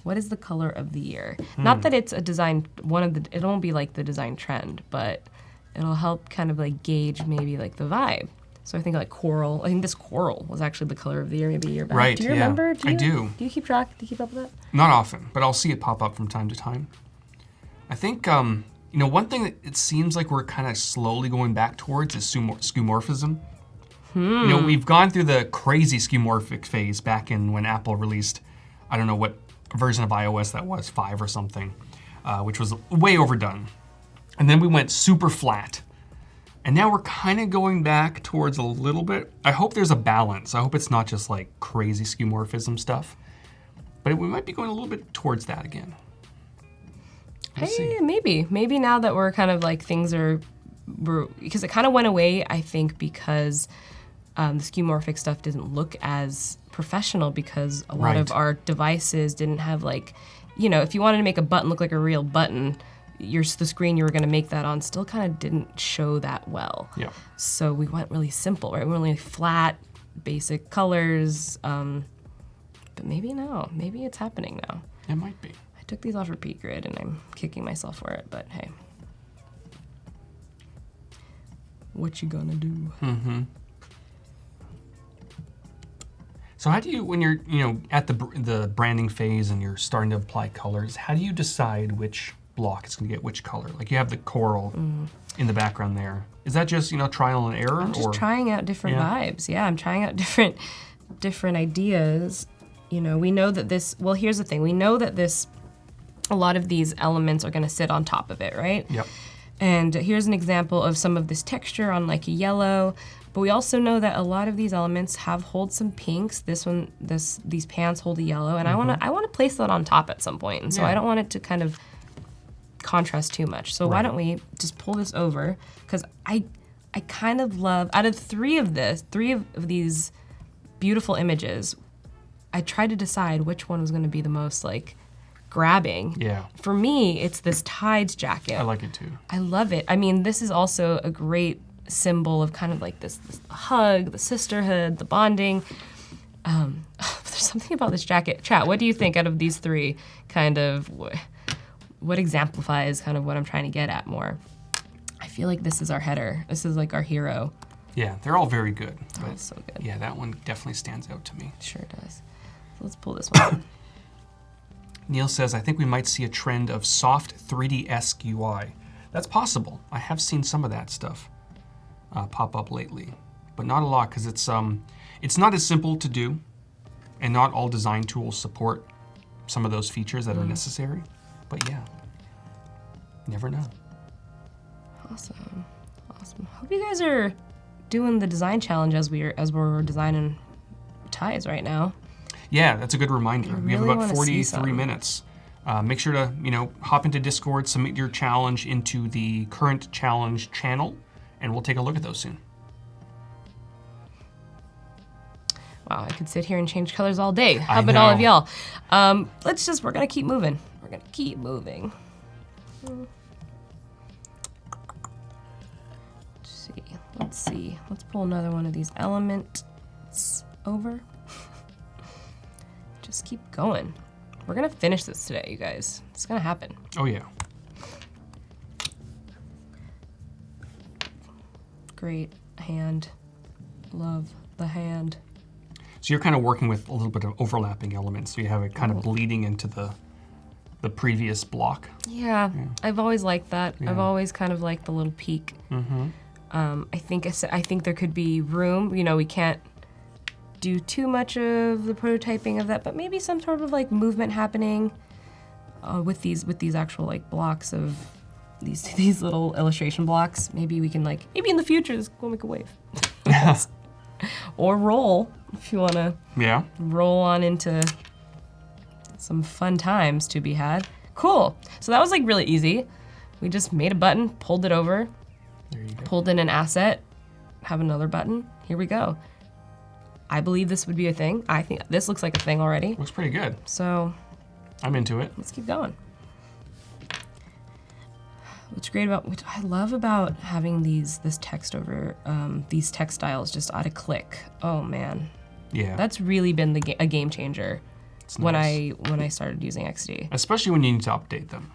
What is the color of the year? Not that it's a design, it won't be like the design trend, but it'll help kind of like gauge maybe like the vibe. So I think like coral, I think this coral was actually the color of the year maybe a year back. Right, Do you remember? I do. Do you keep track? Do you keep up with that? Not often, but I'll see it pop up from time to time. I think, one thing that it seems like we're kind of slowly going back towards is skeuomorphism. We've gone through the crazy skeuomorphic phase back in when Apple released, I don't know what version of iOS that was, 5 or something, which was way overdone. And then we went super flat. And now we're kind of going back towards a little bit. I hope there's a balance. I hope it's not just like crazy skeuomorphism stuff. But we might be going a little bit towards that again. We'll see. Maybe now that we're kind of like because it kind of went away, I think, because the skeuomorphic stuff didn't look as professional because a lot of our devices didn't have like, if you wanted to make a button look like a real button, the screen you were going to make that on still kind of didn't show that well. Yeah. So we went really simple, right? We went really flat, basic colors. But maybe it's happening now. It might be. I took these off repeat grid and I'm kicking myself for it, but hey. What you gonna do? So how do you, when you're at the branding phase and you're starting to apply colors, how do you decide which block is going to get which color? Like you have the coral in the background there. Is that just trial and error? I'm just trying out different vibes. Yeah, I'm trying out different ideas. We know that this. Well, here's the thing. We know that a lot of these elements are going to sit on top of it, right? Yep. And here's an example of some of this texture on like a yellow. But we also know that a lot of these elements hold some pinks. These pants hold a yellow, and I want to place that on top at some point. And so I don't want it to kind of contrast too much. So why don't we just pull this over? Because I kind of love, out of three of these beautiful images. I tried to decide which one was going to be the most like grabbing. Yeah. For me, it's this Tides jacket. I like it too. I love it. I mean, this is also a great symbol of kind of like this hug, the sisterhood, the bonding. There's something about this jacket. Chat, what do you think out of these three? Kind of what exemplifies kind of what I'm trying to get at more? I feel like this is our header. This is like our hero. Yeah, they're all very good. But Oh, so good. yeah, that one definitely stands out to me. Sure does. So let's pull this one. Neil says, I think we might see a trend of soft 3D-esque UI. That's possible. I have seen some of that stuff pop up lately, but not a lot because it's not as simple to do, and not all design tools support some of those features that are necessary. But yeah, never know. Awesome. Hope you guys are doing the design challenge as we're designing ties right now. Yeah, that's a good reminder. We have really about wanna see 43 some. minutes. Make sure to, hop into Discord, submit your challenge into the current challenge channel, and we'll take a look at those soon. Wow, I could sit here and change colors all day. How I about all of know. y'all? We're gonna keep moving. Let's see. Let's pull another one of these elements over. Just keep going. We're gonna finish this today, you guys. It's gonna happen. Oh yeah. Great hand. Love the hand. So you're kind of working with a little bit of overlapping elements, so you have it kind of bleeding into the previous block. Yeah, I've always liked that. Yeah. I've always kind of liked the little peak. Mm-hmm. I think there could be room. We can't do too much of the prototyping of that, but maybe some sort of like movement happening with these actual like blocks of these little illustration blocks. Maybe we can maybe in the future this will make a wave. Or roll if you want to. Yeah. Roll on into some fun times to be had. Cool. So that was really easy. We just made a button, pulled it over, There you go. pulled in an asset, have another button. Here we go. I believe this would be a thing. I think this looks like a thing already. Looks pretty good. So I'm into it. let's keep going. What I love about having this text over these text styles just out of click. Oh man, Yeah. that's really been a game changer It's when nice. I started using XD. Especially when you need to update them.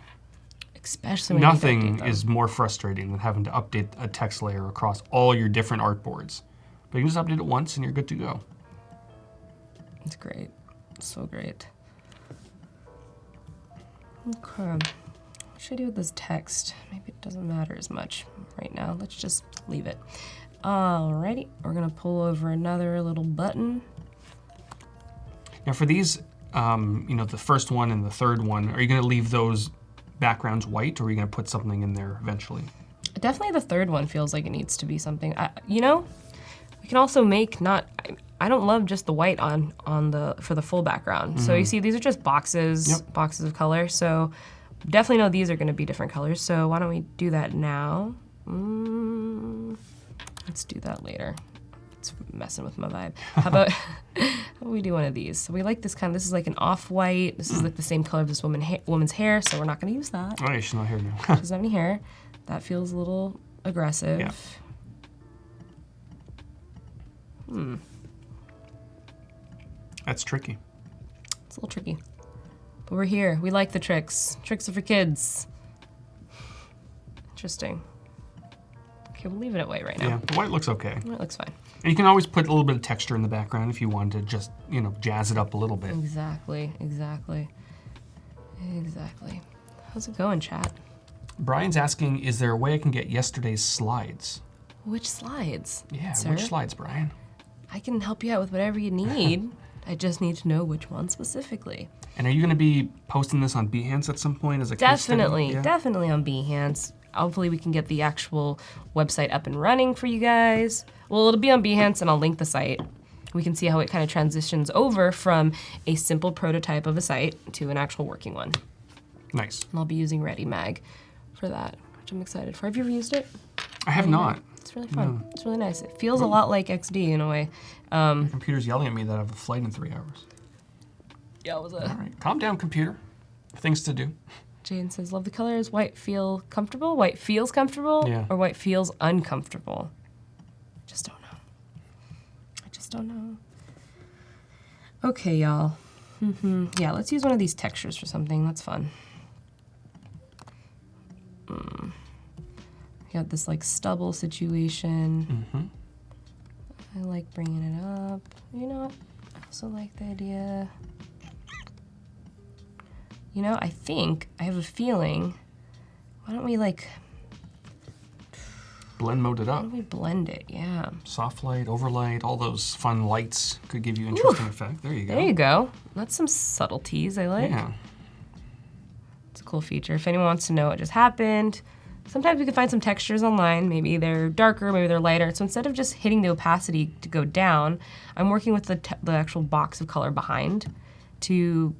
Especially when you need to Nothing update them. is more frustrating than having to update a text layer across all your different artboards. But you can just update it once and you're good to go. It's great. So great. Okay. What should I do with this text? Maybe it doesn't matter as much right now. Let's just leave it. Alrighty. We're going to pull over another little button. Now for these, the first one and the third one, are you going to leave those backgrounds white or are you going to put something in there eventually? Definitely the third one feels like it needs to be something. We can also make I don't love just the white for the full background. So you see these are just boxes of color. So definitely know these are going to be different colors. So why don't we do that now? Let's do that later. It's messing with my vibe. How about we do one of these? So we like this this is like an off-white. This is like the same color of this woman's hair, so we're not going to use that. Oh, yeah, she's not here now. She doesn't have any hair. That feels a little aggressive. Yeah. That's tricky. It's a little tricky. But we're here. We like the tricks. Tricks are for kids. Interesting. Okay, we'll leave it at white right now. Yeah, the white looks okay. It looks fine. And you can always put a little bit of texture in the background if you wanted to just, jazz it up a little bit. Exactly. How's it going, chat? Brian's asking, is there a way I can get yesterday's slides? Which slides? Yeah, sir? which slides, Brian? I can help you out with whatever you need. I just need to know which one specifically. And are you going to be posting this on Behance at some point as a case study? Definitely on Behance. Hopefully we can get the actual website up and running for you guys. Well, it'll be on Behance and I'll link the site. We can see how it kind of transitions over from a simple prototype of a site to an actual working one. Nice. And I'll be using ReadyMag for that, which I'm excited for. Have you ever used it? I have not. It's really fun. It's really nice. It feels a lot like XD in a way. My computer's yelling at me that I have a flight in 3 hours. Yeah, it was All right, calm down, computer. Things to do. Jane says, love the colors. White feel comfortable. White feels comfortable. Yeah. Or white feels uncomfortable. Just don't know. I just don't know. Okay, y'all. Yeah, let's use one of these textures for something. That's fun. Got this like stubble situation. I like bringing it up. You know what? I also like the idea. You know, I have a feeling. Why don't we like Blend mode it why up. don't we blend it? Yeah. Soft light, overlight, all those fun lights could give you interesting effect. There you go. There you go. That's some subtleties I like. Yeah. It's a cool feature. If anyone wants to know what just happened, sometimes we can find some textures online. Maybe they're darker, maybe they're lighter. So instead of just hitting the opacity to go down, I'm working with the actual box of color behind to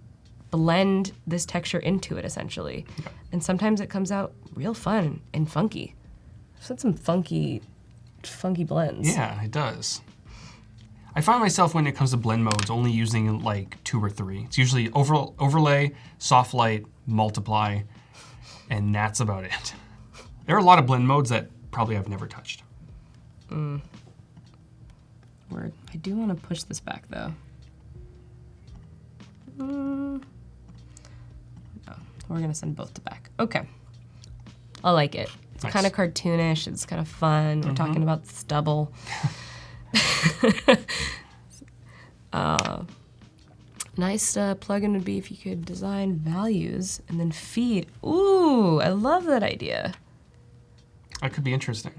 blend this texture into it, essentially. Yep. And sometimes it comes out real fun and funky. I've had some funky blends. Yeah, it does. I find myself when it comes to blend modes only using like 2 or 3. It's usually overlay, soft light, multiply, and that's about it. There are a lot of blend modes that probably I've never touched. Word. I do want to push this back though. No, we're gonna send both to back. Okay. I like it. It's Nice. kind of cartoonish. It's kind of fun. We're talking about stubble. Nice plugin would be if you could design values and then feed. Ooh, I love that idea. That could be interesting.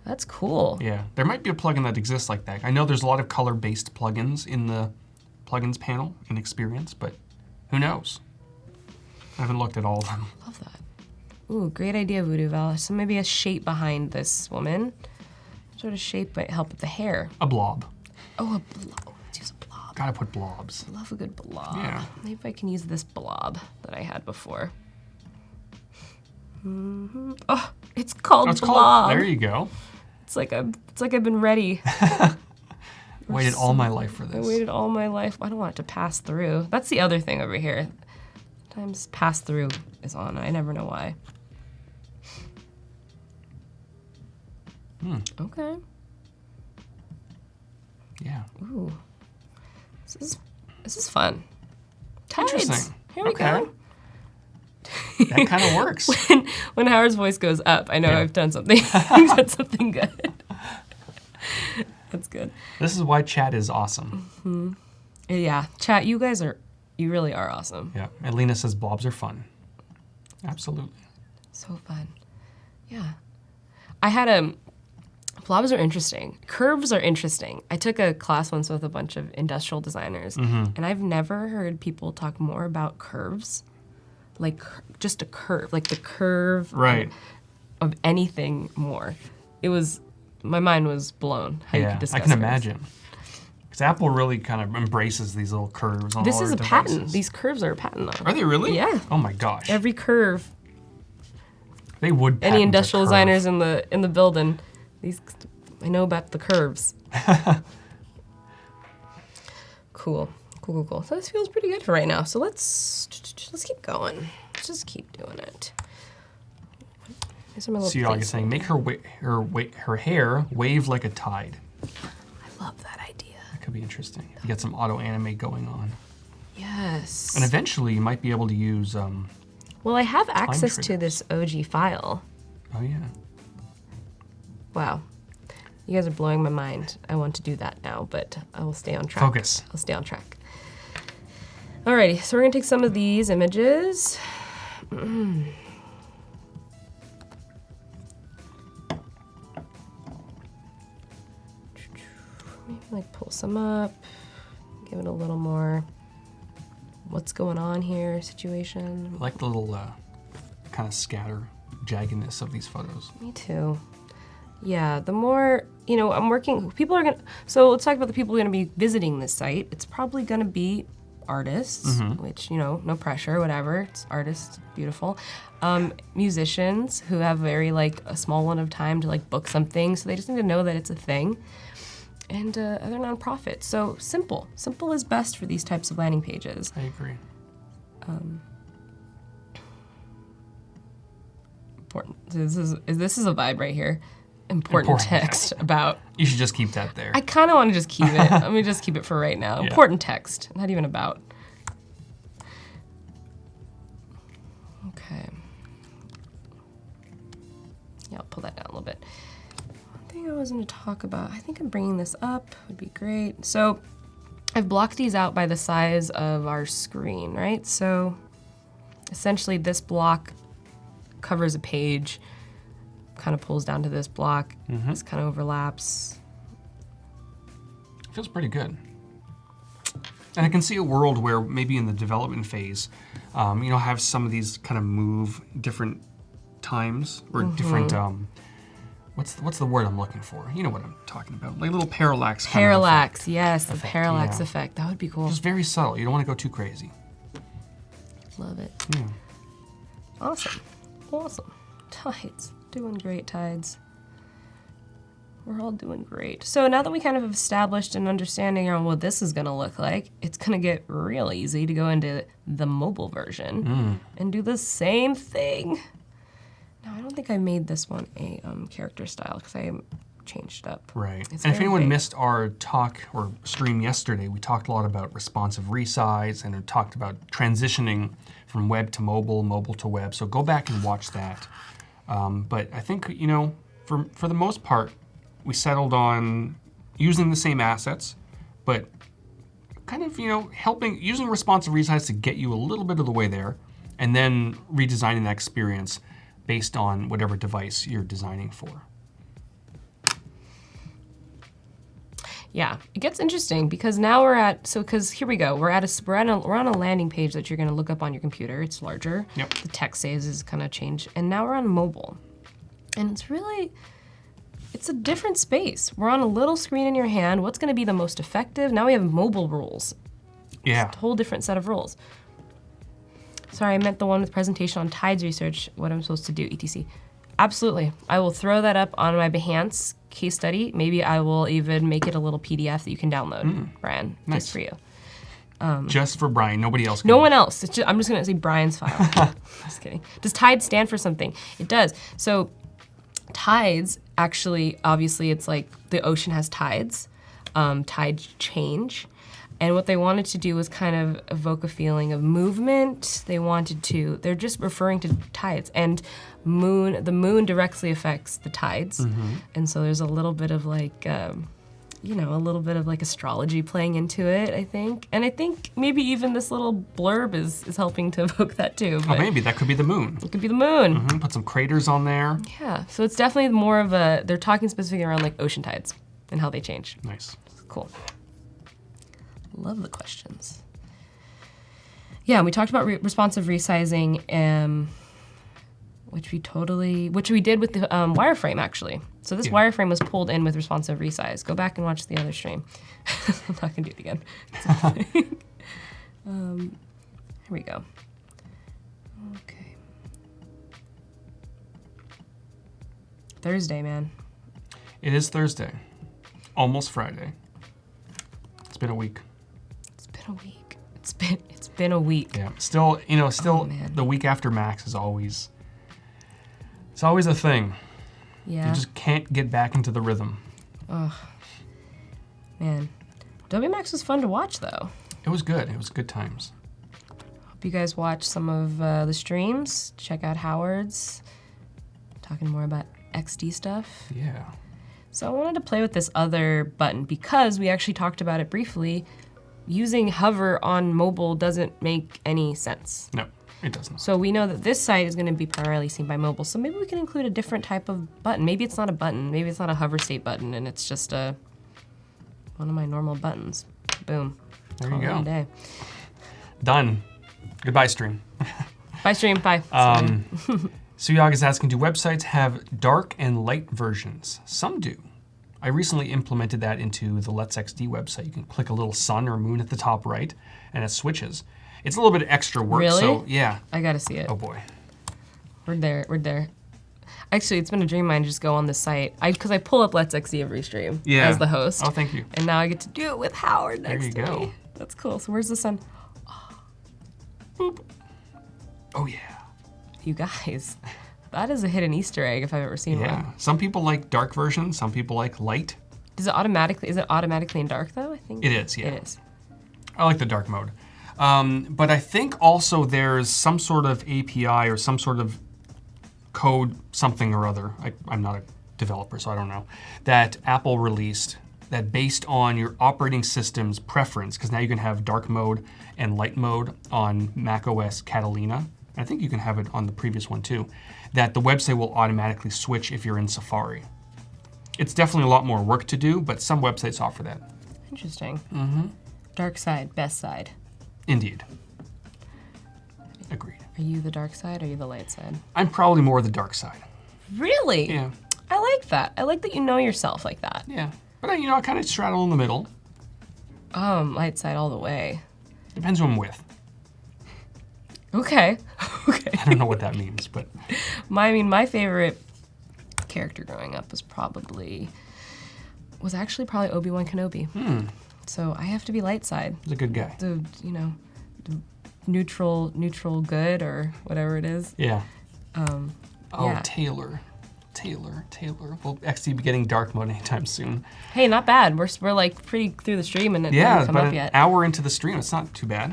That's cool. Yeah, there might be a plugin that exists like that. I know there's a lot of color-based plugins in the plugins panel in Experience, but who knows? I haven't looked at all of them. Love that. Ooh, great idea, Voodoo Val. So maybe a shape behind this woman. What sort of shape might help with the hair? A blob. Oh, a blob. Let's use a blob. Gotta put blobs. Love a good blob. Yeah. Maybe I can use this blob that I had before. Oh, it's called It's blob. called, there you go. It's like I've been ready. Waited all my life for I this. waited all my life. I don't want it to pass through. That's the other thing over here. Sometimes pass through is on. I never know why. Okay. Yeah. Ooh. This is fun. Tides. Interesting. Here we go. That kind of works. When Howard's voice goes up, I know Yeah. I've done something. I've done something good. That's good. This is why chat is awesome. Yeah, chat. You really are awesome. Yeah. And Lena says blobs are fun. Absolutely. So fun. Yeah. I had blobs are interesting. Curves are interesting. I took a class once with a bunch of industrial designers, and I've never heard people talk more about curves. Like just a curve, like the curve Right. of anything more. My mind was blown how you Yeah, could discuss I can curves. imagine. Because Apple really kind of embraces these little curves on This all is their a patent. devices. These curves are a patent though. Are they really? Yeah. Oh my gosh. Every curve. They would patent Any a industrial curve. designers in the building, I know about the curves. Cool. So this feels pretty good for right now. So let's keep going. Let's just keep doing it. These are my little So you're saying make her hair wave like a tide. I love that idea. That could be interesting. You get some auto animate going on. Yes. And eventually you might be able to use, Well, I have access to triggers. this OG file. oh yeah. Wow. You guys are blowing my mind. I want to do that now, but I will stay on track. Focus. I'll stay on track. Alrighty, so we're gonna take some of these images. Maybe like pull some up, give it a little more what's going on here situation. I like the little kind of scatter jaggedness of these photos. Me too. Yeah, the more, I'm working, so let's talk about the people who are gonna be visiting this site. It's probably gonna be artists, which, no pressure, whatever. It's artists, beautiful. Musicians who have very, a small one of time to, book something, so they just need to know that it's a thing. And other nonprofits. So simple. Simple is best for these types of landing pages. I agree. Important. This is a vibe right here. Important text about. You should just keep that there. I kind of want to just keep it. Let me just keep it for right now. Yeah. Important text, not even about. Okay. Yeah, I'll pull that down a little bit. One thing I was going to talk about, I think I'm bringing this up, would be great. So I've blocked these out by the size of our screen, right? So essentially this block covers a page, kind of pulls down to this block. This kind of overlaps. Feels pretty good. And I can see a world where maybe in the development phase, have some of these kind of move different times or different, what's the word I'm looking for? You know what I'm talking about. Like a little parallax kind of effect. Parallax, yes, the parallax effect. That would be cool. Just very subtle. You don't want to go too crazy. Love it. Yeah. Awesome. Tides. Doing great, Tides. We're all doing great. So now that we kind of have established an understanding on what this is going to look like, it's going to get real easy to go into the mobile version and do the same thing. Now, I don't think I made this one a character style because I changed it up. Right. And if anyone missed our talk or stream yesterday, we talked a lot about responsive resize and we talked about transitioning from web to mobile, mobile to web. So go back and watch that. But I think, for the most part, we settled on using the same assets, but kind of, using responsive resize to get you a little bit of the way there, and then redesigning that experience based on whatever device you're designing for. Yeah, it gets interesting because now because here we go. We're on a landing page that you're going to look up on your computer. It's larger. Yep. The text size is kind of changed, and now we're on mobile, and it's a different space. We're on a little screen in your hand. What's going to be the most effective? Now we have mobile rules. Yeah. It's a whole different set of rules. Sorry, I meant the one with presentation on Tides research. What I'm supposed to do, etc. Absolutely. I will throw that up on my Behance case study. Maybe I will even make it a little PDF that you can download, Brian, nice. Just for you. Just for Brian, nobody else can. No one else. I'm just going to say Brian's file. Just kidding. Does Tides stand for something? It does. So tides, actually, obviously, it's like the ocean has tides. Tides change. And what they wanted to do was kind of evoke a feeling of movement. They're just referring to tides. And the moon directly affects the tides. And so there's a little bit of astrology playing into it, I think. And I think maybe even this little blurb is helping to evoke that too. Oh, maybe that could be the moon. It could be the moon. Put some craters on there. Yeah, so it's definitely more of they're talking specifically around ocean tides and how they change. Nice. Cool. Love the questions. Yeah, we talked about responsive resizing, which we did with the wireframe, actually. So this wireframe was pulled in with responsive resize. Go back and watch the other stream. I'm not going to do it again. Here we go. Okay. Thursday, man. It is Thursday. Almost Friday. It's been a week. It's been a week. Yeah. Still, the week after Max is always... It's always a thing. Yeah. You just can't get back into the rhythm. Oh, man. Adobe Max was fun to watch, though. It was good. It was good times. Hope you guys watch some of the streams. Check out Howard's. Talking more about XD stuff. Yeah. So I wanted to play with this other button because we actually talked about it briefly. Using hover on mobile doesn't make any sense. No. It doesn't. So we know that this site is going to be primarily seen by mobile. So maybe we can include a different type of button. Maybe it's not a button. Maybe it's not a hover state button, and it's just one of my normal buttons. Boom. There you go. Day. Done. Goodbye, stream. Bye, stream. Bye. Suyag is asking, do websites have dark and light versions? Some do. I recently implemented that into the Let's XD website. You can click a little sun or moon at the top right, and it switches. It's a little bit of extra work, Really? so yeah. I gotta see it. Oh boy. We're there. Actually, it's been a dream of mine to just go on this site. Because I pull up Let's XD every stream as the host. Oh, thank you. And now I get to do it with Howard next There you to go. me. That's cool. So where's the sun? Boop. Oh yeah. You guys, that is a hidden Easter egg if I've ever seen Yeah. one. Some people like dark versions. Some people like light. Is it automatically in dark though? I think It is, yeah. It is. I like the dark mode. But I think also there's some sort of API or some sort of code something or other. I'm not a developer, so I don't know. That Apple released that based on your operating system's preference, because now you can have dark mode and light mode on macOS Catalina. I think you can have it on the previous one too. That the website will automatically switch if you're in Safari. It's definitely a lot more work to do, but some websites offer that. Interesting. Dark side, best side. Indeed. Agreed. Are you the dark side or are you the light side? I'm probably more the dark side. Really? Yeah. I like that. I like that you know yourself like that. Yeah. But I kind of straddle in the middle. Light side all the way. Depends who I'm with. Okay. Okay. I don't know what that means, but My favorite character growing up was actually probably Obi-Wan Kenobi. So I have to be light side. he's a good guy. The neutral good or whatever it is. Yeah. Yeah. Taylor. Will XD be getting dark mode anytime soon? Hey, not bad. We're like pretty through the stream and it hasn't come but up an yet. hour into the stream, it's not too bad.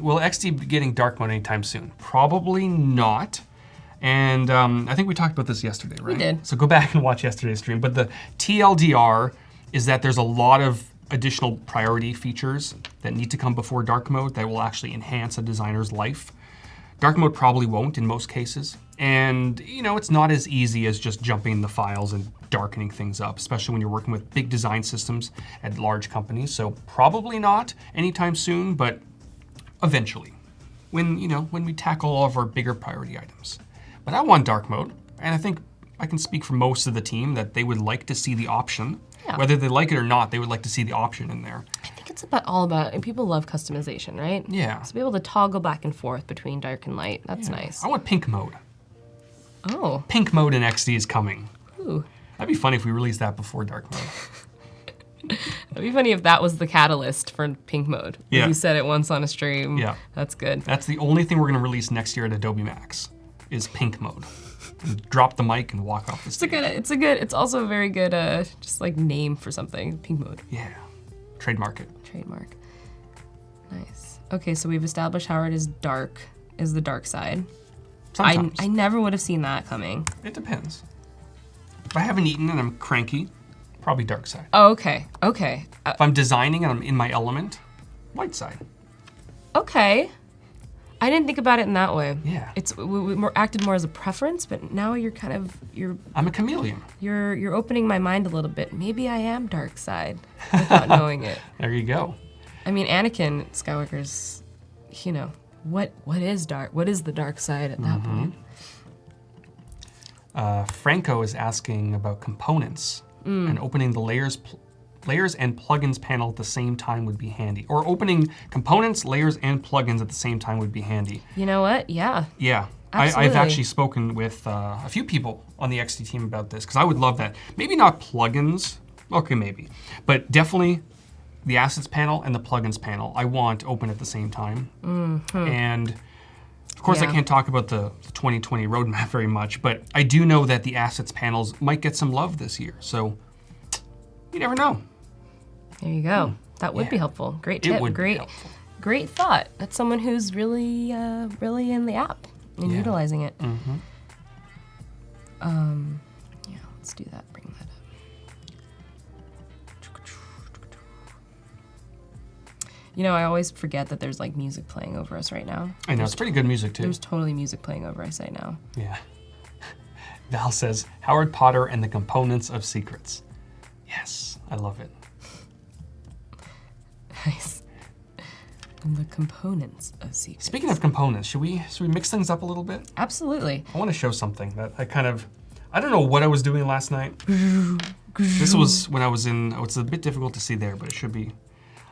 Will XD be getting dark mode anytime soon? Probably not. And I think we talked about this yesterday, right? We did. So go back and watch yesterday's stream. But the TLDR is that there's a lot of additional priority features that need to come before dark mode that will actually enhance a designer's life. Dark mode probably won't in most cases. And, it's not as easy as just jumping the files and darkening things up, especially when you're working with big design systems at large companies. So probably not anytime soon, but eventually, when we tackle all of our bigger priority items. But I want dark mode, and I think I can speak for most of the team that they would like to see the option. Yeah. Whether they like it or not, they would like to see the option in there. I think it's all about, and people love customization, right? Yeah. So be able to toggle back and forth between dark and light. That's nice. I want pink mode. Oh. Pink mode in XD is coming. Ooh. That'd be funny if we released that before dark mode. It'd be funny if that was the catalyst for pink mode. Yeah. You said it once on a stream. Yeah. That's good. That's the only thing we're going to release next year at Adobe Max is pink mode. And drop the mic and walk off the stage. It's also a very good, just like name for something. Pink mode. Yeah. Trademark it. Trademark. Nice. Okay, so we've established Howard is the dark side. Sometimes. I never would have seen that coming. It depends. If I haven't eaten and I'm cranky, probably dark side. Oh, okay. Okay. If I'm designing and I'm in my element, light side. Okay. I didn't think about it in that way. Yeah. It's we acted more as a preference, but now you're I'm a chameleon. you're opening my mind a little bit. Maybe I am dark side without knowing it. There you go. I mean, Anakin Skywalker's, what is dark? What is the dark side at that point? Franco is asking about components and opening the layers and plugins panel at the same time would be handy. Or opening components, layers, and plugins at the same time would be handy. You know what? Yeah. Yeah. Absolutely. I've actually spoken with a few people on the XD team about this because I would love that. Maybe not plugins. Okay, maybe. But definitely the assets panel and the plugins panel I want open at the same time. And of course I can't talk about the 2020 roadmap very much, but I do know that the assets panels might get some love this year. So you never know. There you go. That would be helpful. Great tip. It would be helpful. Great thought. That's someone who's really in the app and utilizing it. Yeah, let's do that. Bring that up. I always forget that there's like music playing over us right now. I know, it's pretty good music too. There's totally music playing over us right now. Yeah. Val says, Howard Potter and the components of secrets. Yes, I love it. Nice. And the components of secrets. Speaking of components, should we mix things up a little bit? Absolutely. I want to show something that I don't know what I was doing last night, This was when I was in, oh, it's a bit difficult to see there, but it should be.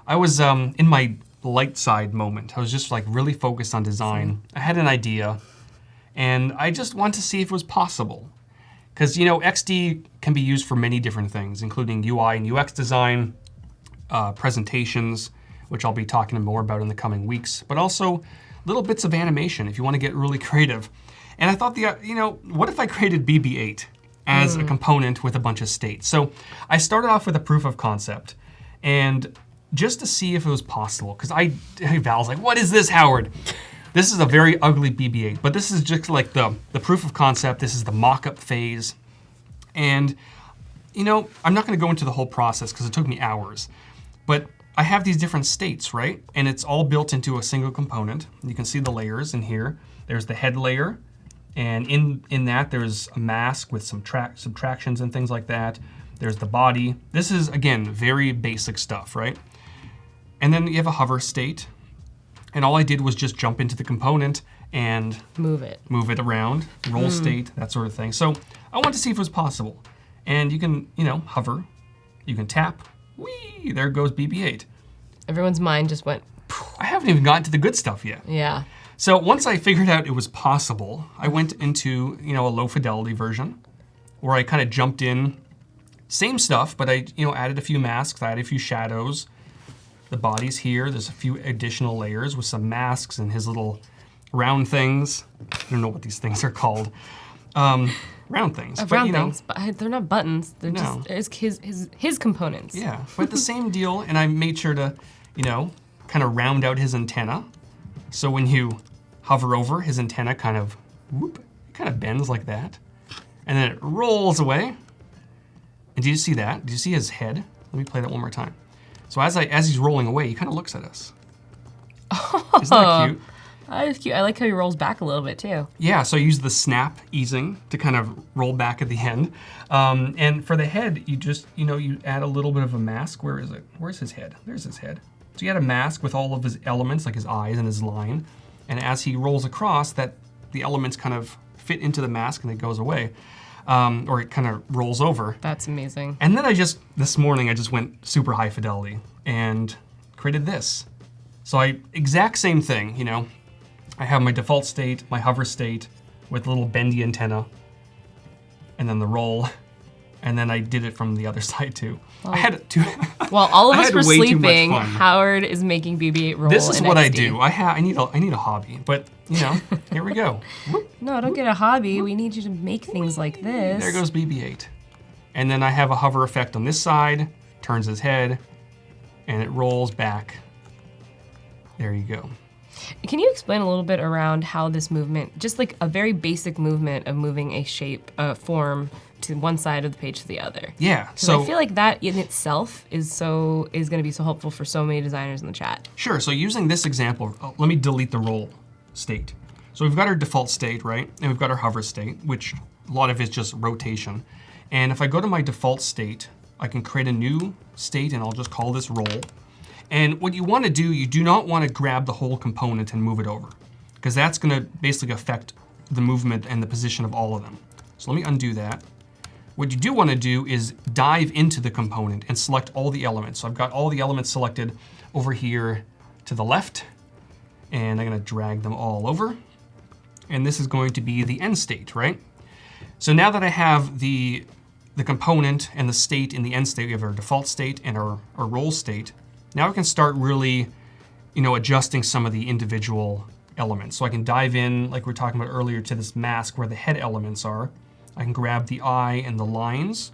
I was in my light side moment. I was just like really focused on design. I had an idea and I just wanted to see if it was possible. Because, you know, XD can be used for many different things, including UI and UX design, presentations, which I'll be talking more about in the coming weeks, but also little bits of animation if you want to get really creative. And I thought, you know, what if I created BB8 as a component with a bunch of states? So I started off with a proof of concept, and just to see if it was possible, because Val's like, what is this, Howard? This is a very ugly BB8, but this is just like the proof of concept. This is the mock-up phase. And, you know, I'm not going to go into the whole process because it took me hours, but I have these different states, right? And it's all built into a single component. You can see the layers in here. There's the head layer, and in that there's a mask with some subtractions and things like that. There's the body. This is, again, very basic stuff, right? And then you have a hover state. And all I did was just jump into the component and move it around, roll state, that sort of thing. So I wanted to see if it was possible. And you can, you know, hover, you can tap, whee, there goes BB8. Everyone's mind just went. I haven't even gotten to the good stuff yet. Yeah. So once I figured out it was possible, I went into, you know, a low fidelity version where I kind of jumped in, same stuff, but I, you know, added a few masks, I added a few shadows. The body's here. There's a few additional layers with some masks and his little round things. I don't know what these things are called. Round things. Round things, but they're not buttons. They're just his components. Yeah, but the same deal. And I made sure to, you know, kind of round out his antenna. So when you hover over, his antenna kind of, whoop, it kind of bends like that. And then it rolls away. And do you see that? Do you see his head? Let me play that one more time. So as he's rolling away, he kind of looks at us. Isn't that cute? That is cute. I like how he rolls back a little bit too. Yeah, so I use the snap easing to kind of roll back at the end. And for the head, you just, you know, you add a little bit of a mask. Where is it? Where's his head? There's his head. So you add a mask with all of his elements, like his eyes and his line. And as he rolls across, the elements kind of fit into the mask and it goes away. Or it kind of rolls over. That's amazing. And then this morning, I just went super high fidelity and created this. So exact same thing, you know. I have my default state, my hover state with a little bendy antenna, and then the roll. And then I did it from the other side too. Well, I had to. While all of us were sleeping, Howard is making BB8 roll. This is what XD. I do. I need a hobby, but you know, here we go. No, don't get a hobby. We need you to make things like this. There goes BB8. And then I have a hover effect on this side, turns his head, and it rolls back. There you go. Can you explain a little bit around how this movement, just like a very basic movement of moving a shape, form to one side of the page to the other? Yeah. So I feel like that in itself is going to be so helpful for so many designers in the chat. Sure. So using this example, let me delete the roll state. So we've got our default state, right? And we've got our hover state, which a lot of it is just rotation. And if I go to my default state, I can create a new state and I'll just call this roll. And what you want to do, you do not want to grab the whole component and move it over, because that's going to basically affect the movement and the position of all of them. So let me undo that. What you do want to do is dive into the component and select all the elements. So I've got all the elements selected over here to the left, and I'm going to drag them all over. And this is going to be the end state, right? So now that I have the component and the state in the end state, we have our default state and our roll state. Now I can start really, you know, adjusting some of the individual elements. So I can dive in, like we were talking about earlier, to this mask where the head elements are. I can grab the eye and the lines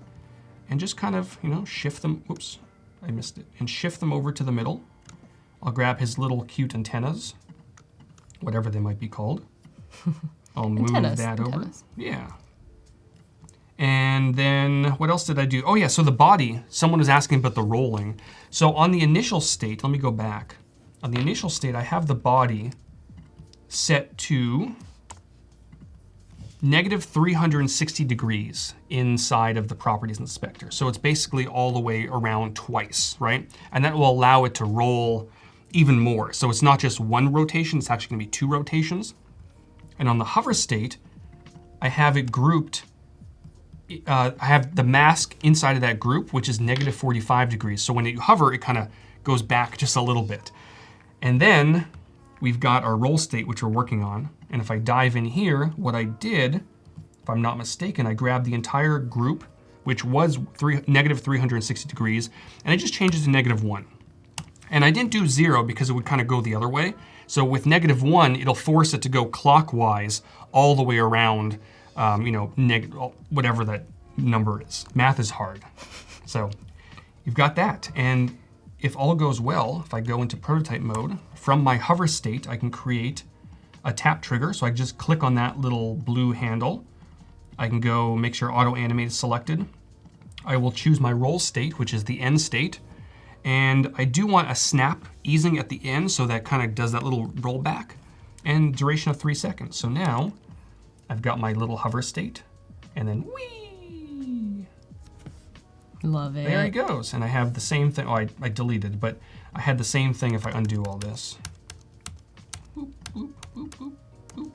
and just kind of, you know, shift them. Oops, I missed it. And shift them over to the middle. I'll grab his little cute antennas, whatever they might be called. I'll move that over. Yeah. And then what else did I do? Oh yeah, so the body, someone was asking about the rolling. So on the initial state, let me go back. On the initial state, I have the body set to negative 360 degrees inside of the properties inspector. So it's basically all the way around twice, right? And that will allow it to roll even more. So it's not just one rotation, it's actually gonna be 2 rotations. And on the hover state, I have it grouped I have the mask inside of that group, which is negative 45 degrees. So when you hover, it kind of goes back just a little bit. And then we've got our roll state, which we're working on. And if I dive in here, what I did, if I'm not mistaken, I grabbed the entire group, which was negative 360 degrees, and I just changed it to -1. And I didn't do 0 because it would kind of go the other way. So with -1, it'll force it to go clockwise all the way around, whatever that number is. Math is hard. So you've got that. And if all goes well, if I go into prototype mode, from my hover state, I can create a tap trigger. So I just click on that little blue handle. I can go make sure auto animate is selected. I will choose my roll state, which is the end state. And I do want a snap easing at the end, so that kind of does that little rollback, and duration of 3 seconds. So now I've got my little hover state, and then whee! Love it. There he goes. And I have the same thing. Oh, I deleted, but I had the same thing if I undo all this. Boop, boop, boop, boop, boop.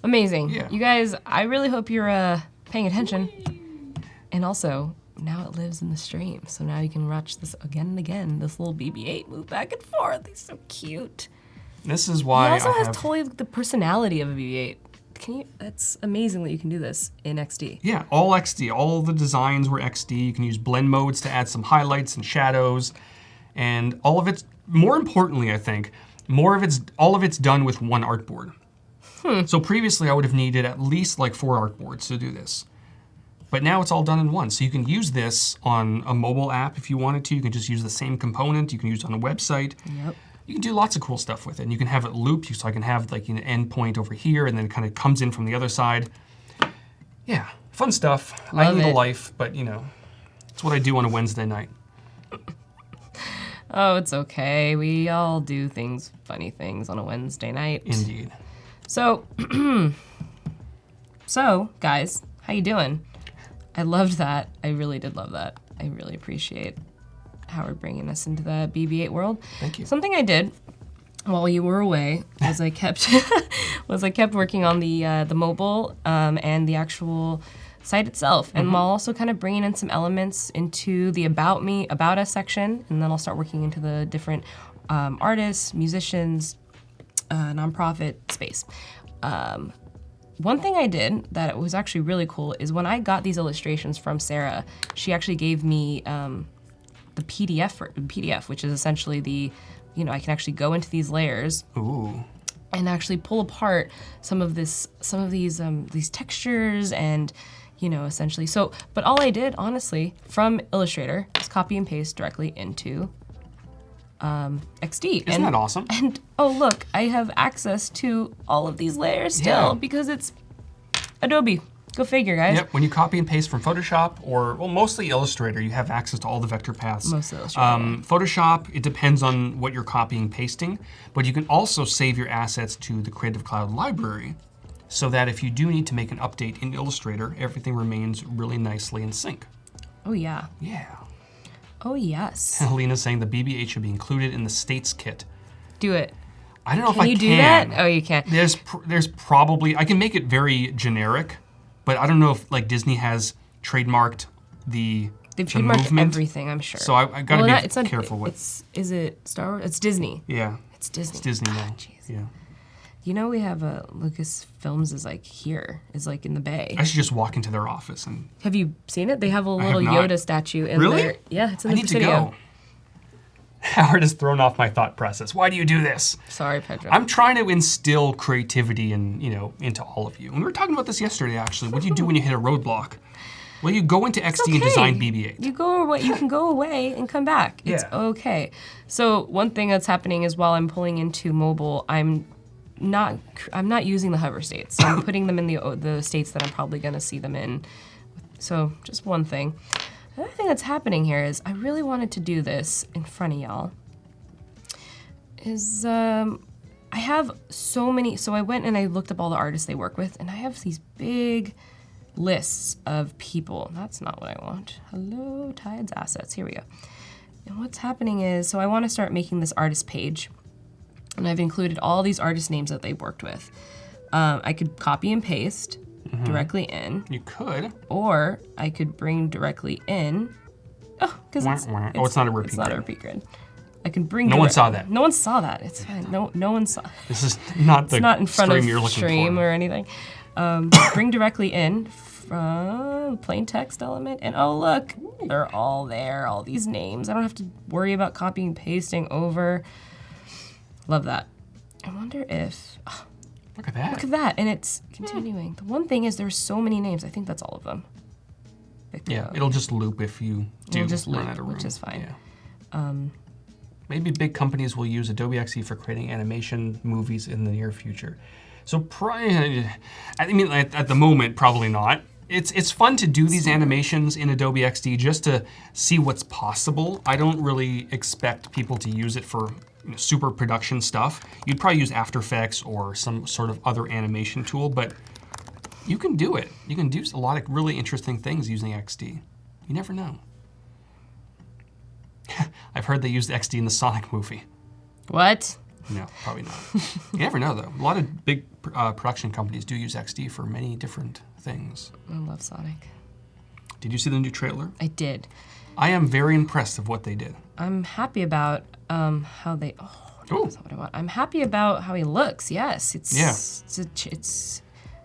Amazing. Yeah. You guys, I really hope you're paying attention. Whee! And also, now it lives in the stream, so now you can watch this again and again. This little BB8 move back and forth. He's so cute. This is why He also has totally the personality of a BB8. That's amazing that you can do this in XD. Yeah, all XD. All the designs were XD. You can use blend modes to add some highlights and shadows, and all of it's, more importantly, I think, all of it's done with one artboard. So previously I would have needed at least like 4 artboards to do this. But now it's all done in one. So you can use this on a mobile app if you wanted to. You can just use the same component. You can use it on a website. Yep. You can do lots of cool stuff with it. And you can have it looped, so I can have like an end point over here, and then it kind of comes in from the other side. Yeah, fun stuff. I need a life, but it's what I do on a Wednesday night. Oh, it's okay. We all do funny things on a Wednesday night. Indeed. So, guys, how you doing? I loved that. I really did love that. I really appreciate Howard bringing us into the BB8 world. Thank you. Something I did while you were away was I kept working on the mobile and the actual site itself, and while also kind of bringing in some elements into the About Us section, and then I'll start working into the different artists, musicians, nonprofit space. One thing I did that was actually really cool is when I got these illustrations from Sarah, she actually gave me the PDF, which is essentially I can actually go into these layers. Ooh. And actually pull apart some of these textures and, essentially. So, but all I did, honestly, from Illustrator is copy and paste directly into XD. Isn't that awesome? And oh look, I have access to all of these layers still because it's Adobe. Go figure, guys. Yep, when you copy and paste from Photoshop or, mostly Illustrator, you have access to all the vector paths. Mostly Illustrator. Photoshop, it depends on what you're copying and pasting, but you can also save your assets to the Creative Cloud library so that if you do need to make an update in Illustrator, everything remains really nicely in sync. Oh yeah. Yeah. Oh yes. Helena's saying the BB8 should be included in the States kit. Do it. I don't know if I can. Can you do that? Oh, you can't. There's probably, I can make it very generic, but I don't know if Disney has trademarked the They've trademarked movement. Everything, I'm sure. So I gotta be careful with. Is it Star Wars? It's Disney. Yeah. It's Disney. It's Disney now. Jeez. Yeah. We have Lucasfilms is in the Bay. I should just walk into their office and. Have you seen it? They have a have little not. Yoda statue in Really? there. Yeah, it's in I the need studio. to go. Howard has thrown off my thought process. Why do you do this? Sorry, Pedro. I'm trying to instill creativity into all of you. And we were talking about this yesterday, actually. What do you do when you hit a roadblock? Well, you go into XD and design BB8. You go away. You can go away and come back. It's okay. So one thing that's happening is while I'm pulling into mobile, I'm not using the hover states. So I'm putting them in the states that I'm probably going to see them in. So just one thing. Another thing that's happening here is I really wanted to do this in front of y'all. I have so many. So I went and I looked up all the artists they work with, and I have these big lists of people. That's not what I want. Hello, Tides Assets. Here we go. And what's happening is, so I want to start making this artist page, and I've included all these artist names that they've worked with. I could copy and paste directly in. You could. Or I could bring directly in. Oh, because it's not a repeat grid. It's not a repeat grid. I can bring. No one saw that. No one saw that. It's fine. No one saw. This is not the it's not in front stream of you're looking stream for. or anything. Bring directly in from plain text element, and oh look, they're all there. All these names. I don't have to worry about copying and pasting over. Love that. I wonder if. Oh, look at that. Look at that, and it's continuing. The one thing is there's so many names. I think that's all of them. Yeah, it'll just loop if you do run out of room. Which is fine. Yeah. Maybe big companies will use Adobe XD for creating animation movies in the near future. So at the moment, probably not. It's fun to do these animations in Adobe XD just to see what's possible. I don't really expect people to use it for super production stuff. You'd probably use After Effects or some sort of other animation tool, but you can do it. You can do a lot of really interesting things using XD. You never know. I've heard they used XD in the Sonic movie. What? No, probably not. You never know, though. A lot of big production companies do use XD for many different things. I love Sonic. Did you see the new trailer? I did. I am very impressed of what they did. I'm happy about how they. Oh, no, that's not what I want. I'm happy about how he looks. Yes, it's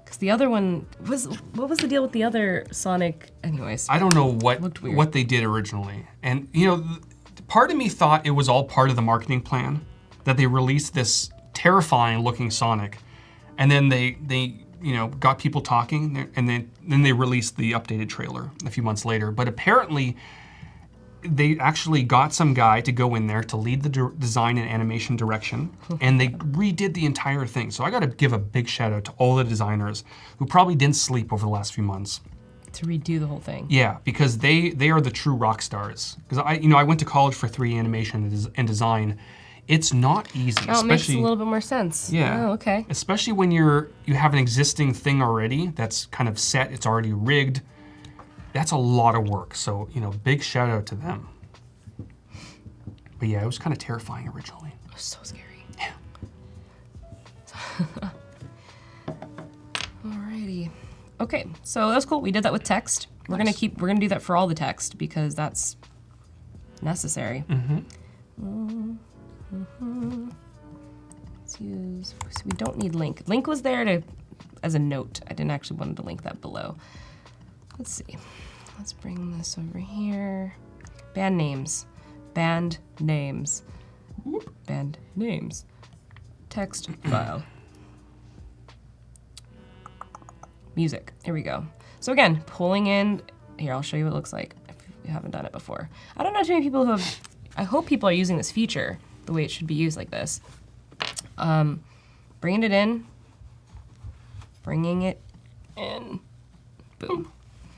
because the other one was. What was the deal with the other Sonic? Anyways, I don't know what they did originally, and part of me thought it was all part of the marketing plan that they released this terrifying looking Sonic, and then they got people talking, and then they released the updated trailer a few months later. But apparently, they actually got some guy to go in there to lead the design and animation direction, and they redid the entire thing. So I got to give a big shout out to all the designers who probably didn't sleep over the last few months. To redo the whole thing. Yeah, because they are the true rock stars. Because I went to college for 3D animation and design. It's not easy. Oh, it makes a little bit more sense. Yeah. Oh, okay. Especially when you have an existing thing already that's kind of set, it's already rigged. That's a lot of work. So, big shout out to them. But yeah, it was kind of terrifying originally. It was so scary. Yeah. Alrighty. Okay, so that's cool. We did that with text. We're gonna do that for all the text because that's necessary. Let's use. So we don't need link. Link was there as a note. I didn't actually want to link that below. Let's see. Let's bring this over here. Band names. Band names. Band names. Text file. Music. Here we go. So again, pulling in. Here, I'll show you what it looks like if you haven't done it before. I don't know too many people who have. I hope people are using this feature the way it should be used like this. Bringing it in. Bringing it in. Boom.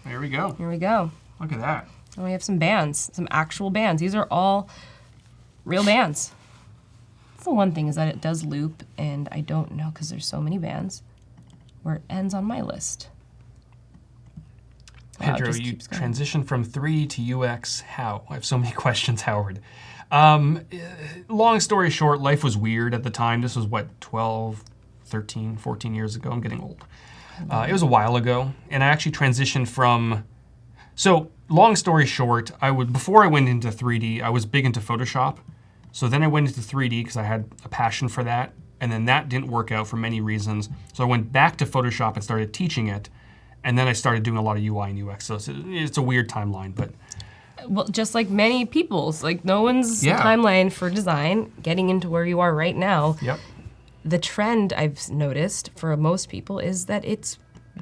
There we go. Here we go. Look at that. And we have some bands, some actual bands. These are all real bands. That's the one thing is that it does loop, and I don't know because there's so many bands where it ends on my list. Wow, Pedro, you transitioned from 3D to UX. How? I have so many questions, Howard. Long story short, life was weird at the time. This was, 12, 13, 14 years ago? I'm getting old. It was a while ago, and I actually transitioned from... So, long story short, before I went into 3D, I was big into Photoshop. So then I went into 3D because I had a passion for that, and then that didn't work out for many reasons. So I went back to Photoshop and started teaching it, and then I started doing a lot of UI and UX. So it's a weird timeline, but... Well, just like many people's, like no one's timeline for design, getting into where you are right now. Yep. The trend I've noticed for most people is that it's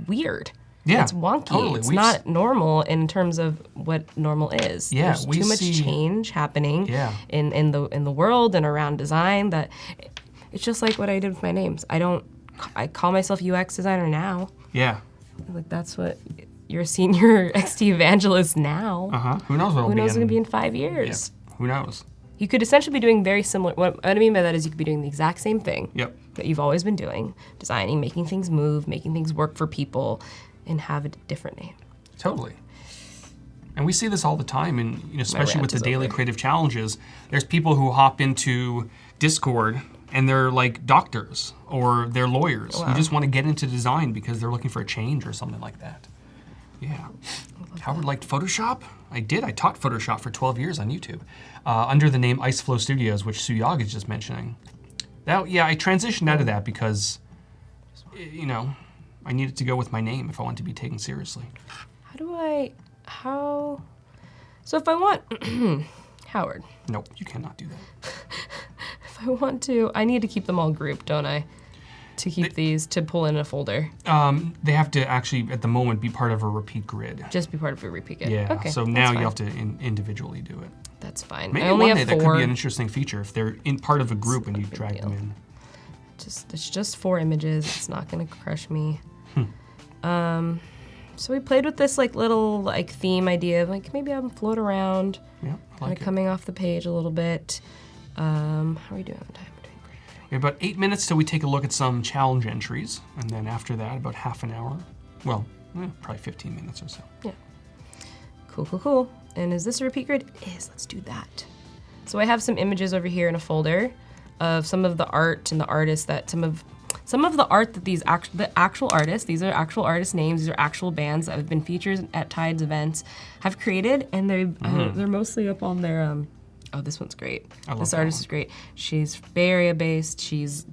weird. Yeah, it's wonky. Totally. It's not normal in terms of what normal is. Yeah, there's too much change happening in the world and around design that it's just like what I did with my names. I call myself UX designer now. Yeah. Like that's what you're a Senior XD Evangelist now. Who knows what'll be? Who knows what's gonna be in 5 years? Yeah. Who knows? You could essentially be doing very similar. What I mean by that is you could be doing the exact same thing that you've always been doing, designing, making things move, making things work for people, and have a different name. Totally. And we see this all the time, and especially with the daily creative challenges. There's people who hop into Discord and they're like doctors or they're lawyers Wow. who just want to get into design because they're looking for a change or something like that. Yeah. Howard liked Photoshop? I did. I taught Photoshop for 12 years on YouTube under the name Iceflow Studios, which Suyag is just mentioning. Yeah, I transitioned out of that because, you know, I needed to go with my name if I want to be taken seriously. So if I want, Howard. Nope, you cannot do that. If I want to, I need to keep them all grouped, don't I? To keep these, to pull in a folder. They have to actually, at the moment, be part of a repeat grid. Just be part of a repeat grid. Yeah, Okay, so that's now fine. you have to individually do it. That's fine. Maybe I only one day have that 4. could be an interesting feature if they're in part of a group and you not a big drag them deal. in. It's just 4 images. It's not gonna crush me. So we played with this like little like theme idea of like maybe have them float around, Yeah, I kind like of it. coming off the page a little bit. How are we doing on time? We're doing great. We have about 8 minutes till we take a look at some challenge entries, and then after that, about half an hour. Well, probably 15 minutes or so. Yeah. Cool. And is this a repeat grid? It is. Let's do that. So I have some images over here in a folder of some of the art and the artists that some of the art that the actual artists, these are actual artist names, these are actual bands that have been featured at Tides events, have created, and they're mostly up on their. Oh, this one's great. I love This that artist one. is great. She's Bay Area based. She's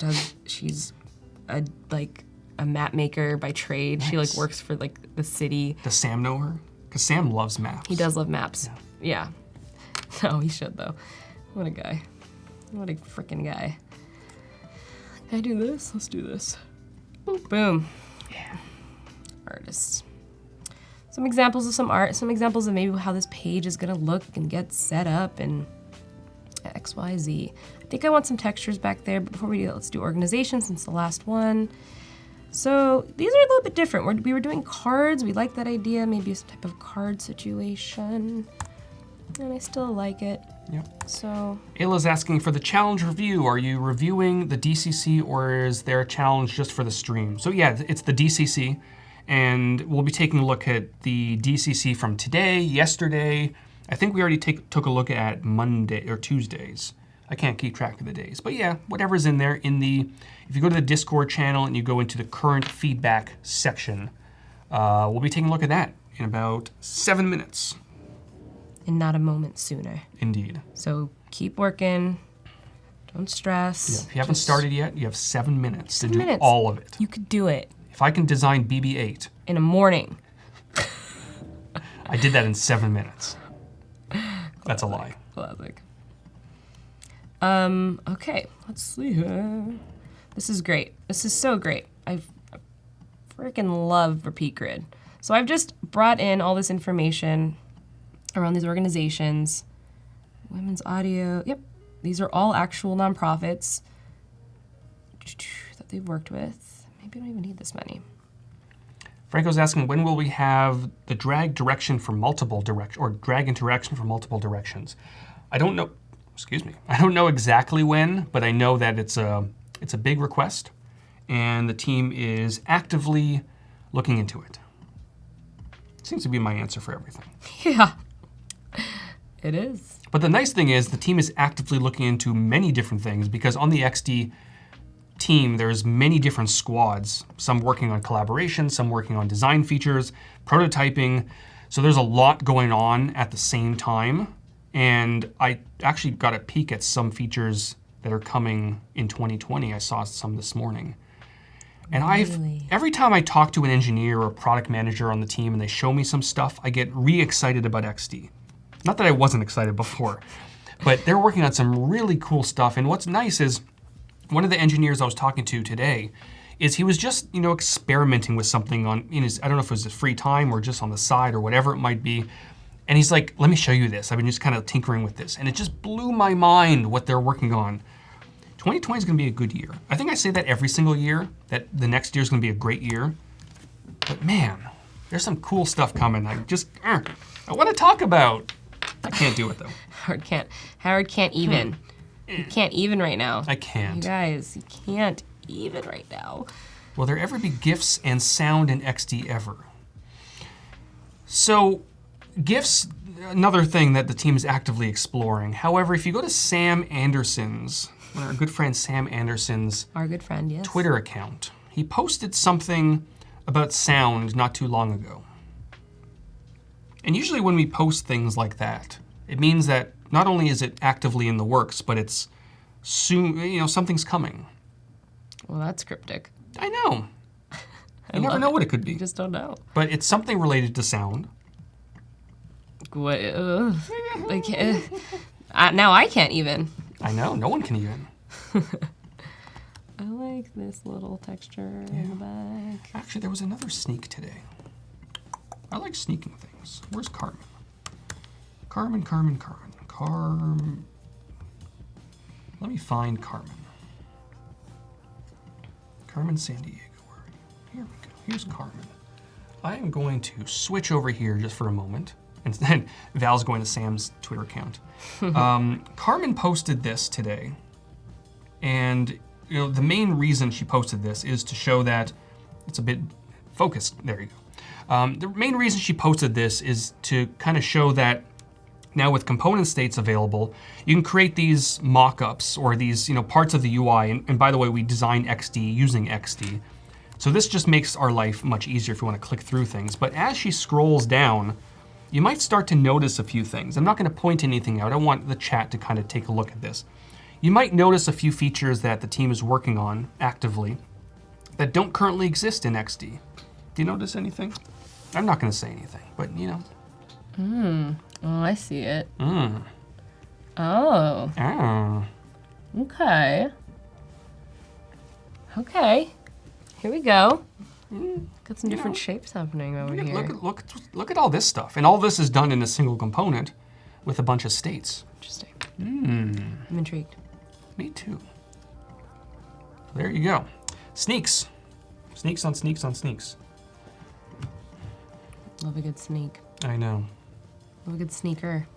a map maker by trade. She like Nice. works for like the city. Does Sam know her? Because Sam loves maps. He does love maps. Yeah. No, he should though. What a guy. What a freaking guy. Can I do this? Let's do this. Boom. Yeah. Artists. Some examples of some art, some examples of maybe how this page is gonna look and get set up and X, Y, Z. I think I want some textures back there, but before we do that, let's do organization since the last one. So these are a little bit different. We were doing cards. We like that idea, maybe some type of card situation. And I still like it. Yep. So Ayla's asking for the challenge review. Are you reviewing the DCC or is there a challenge just for the stream? So yeah, it's the DCC. And we'll be taking a look at the DCC from today, yesterday. I think we already took a look at Monday or Tuesdays. I can't keep track of the days. But yeah, whatever's in there if you go to the Discord channel and you go into the current feedback section, we'll be taking a look at that in about 7 minutes. and not a moment sooner. Indeed. So keep working. Don't stress. Yeah, if you haven't started yet, you have 7 minutes to 7 do minutes. all of it. You could do it If I can design BB8, in a morning. I did that in 7 minutes. That's a lie. Classic. Okay, let's see here. This is great. This is so great. I freaking love Repeat Grid. So I've just brought in all this information around these organizations. Women's Audio. Yep. These are all actual nonprofits that they've worked with. Maybe I don't even need this many. Franco's asking, when will we have the drag direction for multiple directions, or drag interaction for multiple directions? I don't know, excuse me. I don't know exactly when, but I know that it's a big request, and the team is actively looking into it. Seems to be my answer for everything. Yeah, it is. But the nice thing is the team is actively looking into many different things because on the XD team, there's many different squads, some working on collaboration, some working on design features, prototyping. So there's a lot going on at the same time. And I actually got a peek at some features that are coming in 2020. I saw some this morning. And Really? every time I talk to an engineer or a product manager on the team and they show me some stuff, I get re-excited about XD. Not that I wasn't excited before, but they're working on some really cool stuff. And what's nice is one of the engineers I was talking to today is he was just, experimenting with something in his, I don't know if it was his free time or just on the side or whatever it might be. And he's like, let me show you this. I've been just kind of tinkering with this. And it just blew my mind what they're working on. 2020 is going to be a good year. I think I say that every single year, that the next year is going to be a great year. But man, there's some cool stuff coming. I want to talk about. I can't do it though. Howard can't even. You can't even right now. I can't. You guys, you can't even right now. Will there ever be GIFs and sound in XD ever? So, GIFs, another thing that the team is actively exploring. However, if you go to Sam Anderson's our good friend Sam Anderson's Our good friend, yes. Twitter account. He posted something about sound not too long ago. And usually when we post things like that, it means that not only is it actively in the works, but it's soon, something's coming. Well, that's cryptic. I know. You never know what it could be. You just don't know. But it's something related to sound. What? Now I can't even. I know, no one can even. I like this little texture in the back. Actually, there was another sneak today. I like sneaking things. Where's Carmen? Carmen. Let me find Carmen. Carmen San Diego. Where are you? Here we go. Here's Carmen. I am going to switch over here just for a moment. And then Val's going to Sam's Twitter account. Carmen posted this today. And the main reason she posted this is to show that it's a bit focused. There you go. The main reason she posted this is to kind of show that now with component states available, you can create these mock-ups or these parts of the UI. And by the way, we design XD using XD. So this just makes our life much easier if you want to click through things. But as she scrolls down, you might start to notice a few things. I'm not going to point anything out. I want the chat to kind of take a look at this. You might notice a few features that the team is working on actively that don't currently exist in XD. Do you notice anything? I'm not going to say anything, but Oh, I see it. Oh. Oh. Okay. Okay. Here we go. Got some different shapes happening over here. Look at all this stuff. And all this is done in a single component with a bunch of states. Interesting. I'm intrigued. Me too. There you go. Sneaks. Sneaks on sneaks on sneaks. Love a good sneak. I know. Love a good sneaker.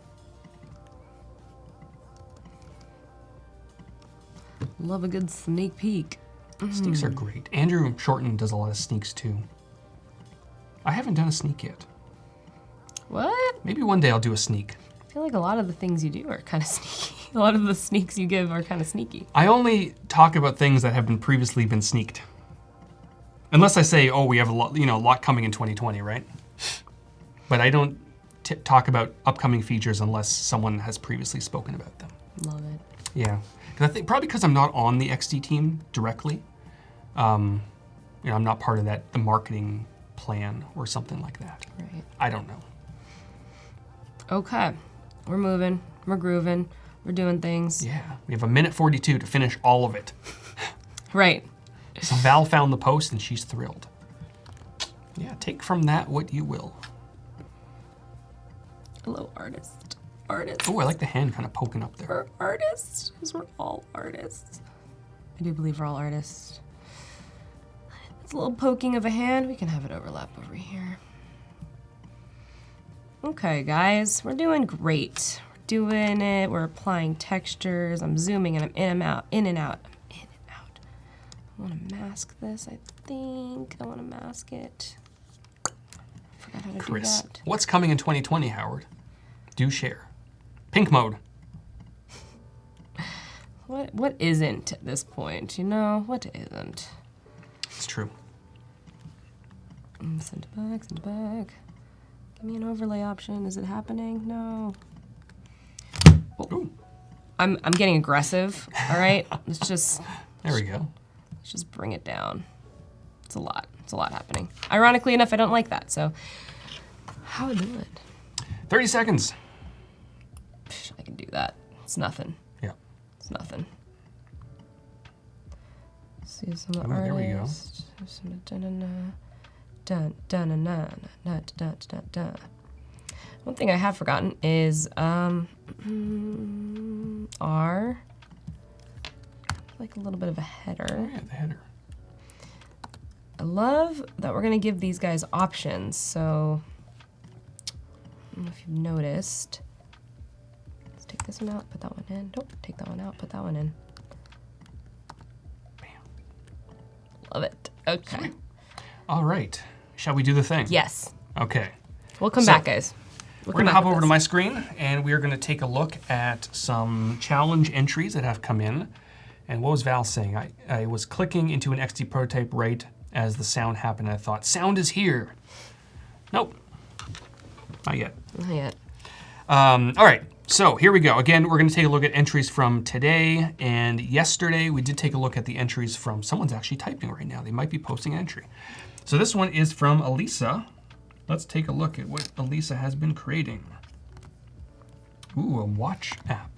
Love a good sneak peek. Sneaks are great. Andrew Shorten does a lot of sneaks too. I haven't done a sneak yet. What? Maybe one day I'll do a sneak. I feel like a lot of the things you do are kind of sneaky. A lot of the sneaks you give are kind of sneaky. I only talk about things that have previously been sneaked. Unless I say, oh, we have a lot coming in 2020, right? But I don't talk about upcoming features unless someone has previously spoken about them. Love it. Yeah, I think probably because I'm not on the XD team directly. I'm not part of the marketing plan or something like that. Right. I don't know. Okay, we're moving, we're grooving, we're doing things. Yeah, we have 1:42 to finish all of it. Right. So Val found the post and she's thrilled. Yeah, take from that what you will. Hello, artist. Artist. Oh, I like the hand kind of poking up there. We're artists, because we're all artists. I do believe we're all artists. It's a little poking of a hand. We can have it overlap over here. Okay, guys, we're doing great. We're doing it. We're applying textures. I'm zooming and I'm in and out, in and out. I'm in and out. I want to mask this, I think. I want to mask it. I forgot how to do that. What's coming in 2020, Howard? Do share. Pink mode. What isn't at this point? What isn't? It's true. Send it back, send it back. Give me an overlay option. Is it happening? No. Ooh. I'm getting aggressive. All right. There we go. Let's just bring it down. It's a lot. It's a lot happening. Ironically enough, I don't like that. So how I do it? 30 seconds. I can do that. It's nothing. Yeah. It's nothing. See some Oh, there we go. Dun, dun, dun, dun, dun, dun, dun, dun. One thing I have forgotten is R, like a little bit of a header. Oh, yeah, the header. I love that we're gonna give these guys options. So I don't know if you've noticed. Let's take this one out, put that one in. Nope, take that one out, put that one in. Bam. Love it. Okay. Sweet. All right. Shall we do the thing? Yes. Okay. We'll come back, guys. We're going to hop over to my screen, and we are going to take a look at some challenge entries that have come in. And what was Val saying? I was clicking into an XD prototype right as the sound happened. And I thought, sound is here. Nope, not yet. Not yet. All right, so here we go. Again, we're gonna take a look at entries from today and yesterday. We did take a look at the entries from, someone's actually typing right now. They might be posting an entry. So this one is from Elisa. Let's take a look at what Elisa has been creating. Ooh, a watch app.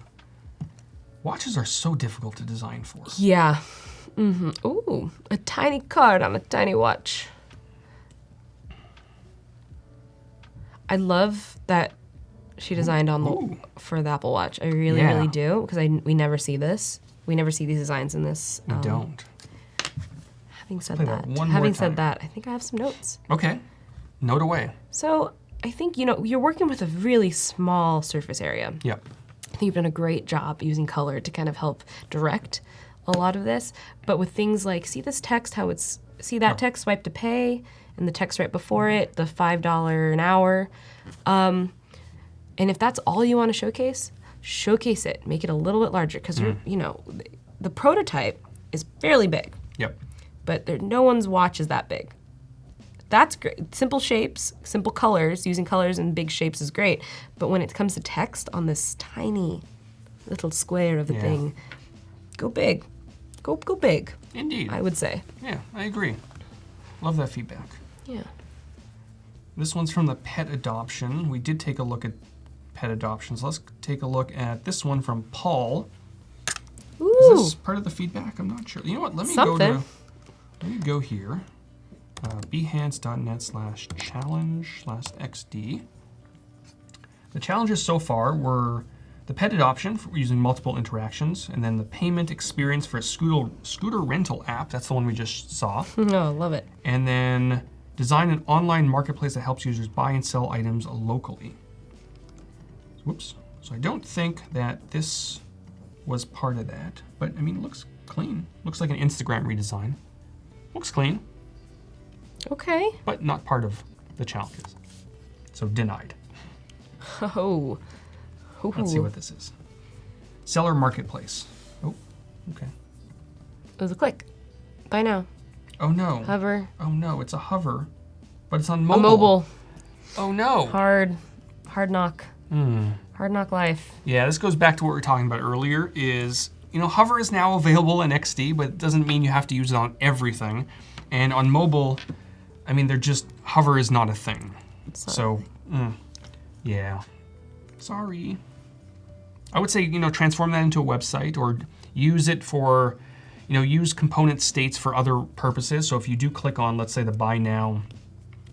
Watches are so difficult to design for. Yeah. Ooh, a tiny card on a tiny watch. I love that she designed for the Apple Watch. I really, really do, because we never see this. We never see these designs in this. We don't. Having said that, I think I have some notes. Okay, note away. So I think, you're working with a really small surface area. Yep. I think you've done a great job using color to kind of help direct a lot of this. But with things like, see this text, see that text, swipe to pay, and the text right before it, the $5 an hour. And if that's all you want to showcase it, make it a little bit larger, because the prototype is fairly big. Yep. But no one's watch is that big. That's great. Simple shapes, simple colors, using colors and big shapes is great. But when it comes to text on this tiny little square of the thing, go big. Go big. Indeed. I would say. Yeah, I agree. Love that feedback. Yeah. This one's from the pet adoption. We did take a look at pet adoptions. Let's take a look at this one from Paul. Ooh. Is this part of the feedback? I'm not sure. You know what? Let me go here. behance.net/challenge/XD. The challenges so far were the pet adoption for using multiple interactions, and then the payment experience for a scooter rental app. That's the one we just saw. Oh, love it. And then design an online marketplace that helps users buy and sell items locally. Whoops. So I don't think that this was part of that, but I mean, it looks clean. Looks like an Instagram redesign. Looks clean. Okay. But not part of the challenges. So denied. Oh. Ooh. Let's see what this is. Seller marketplace. Oh, okay. It was a click. Buy now. Oh no. Hover. Oh no, it's a hover, but it's on mobile. A mobile. Oh no. Hard knock. Hard knock life. Yeah, this goes back to what we were talking about earlier is, hover is now available in XD, but it doesn't mean you have to use it on everything. And on mobile, I mean, hover is not a thing. Yeah. Sorry. I would say, transform that into a website or use it for, use component states for other purposes. So if you do click on, let's say, the Buy Now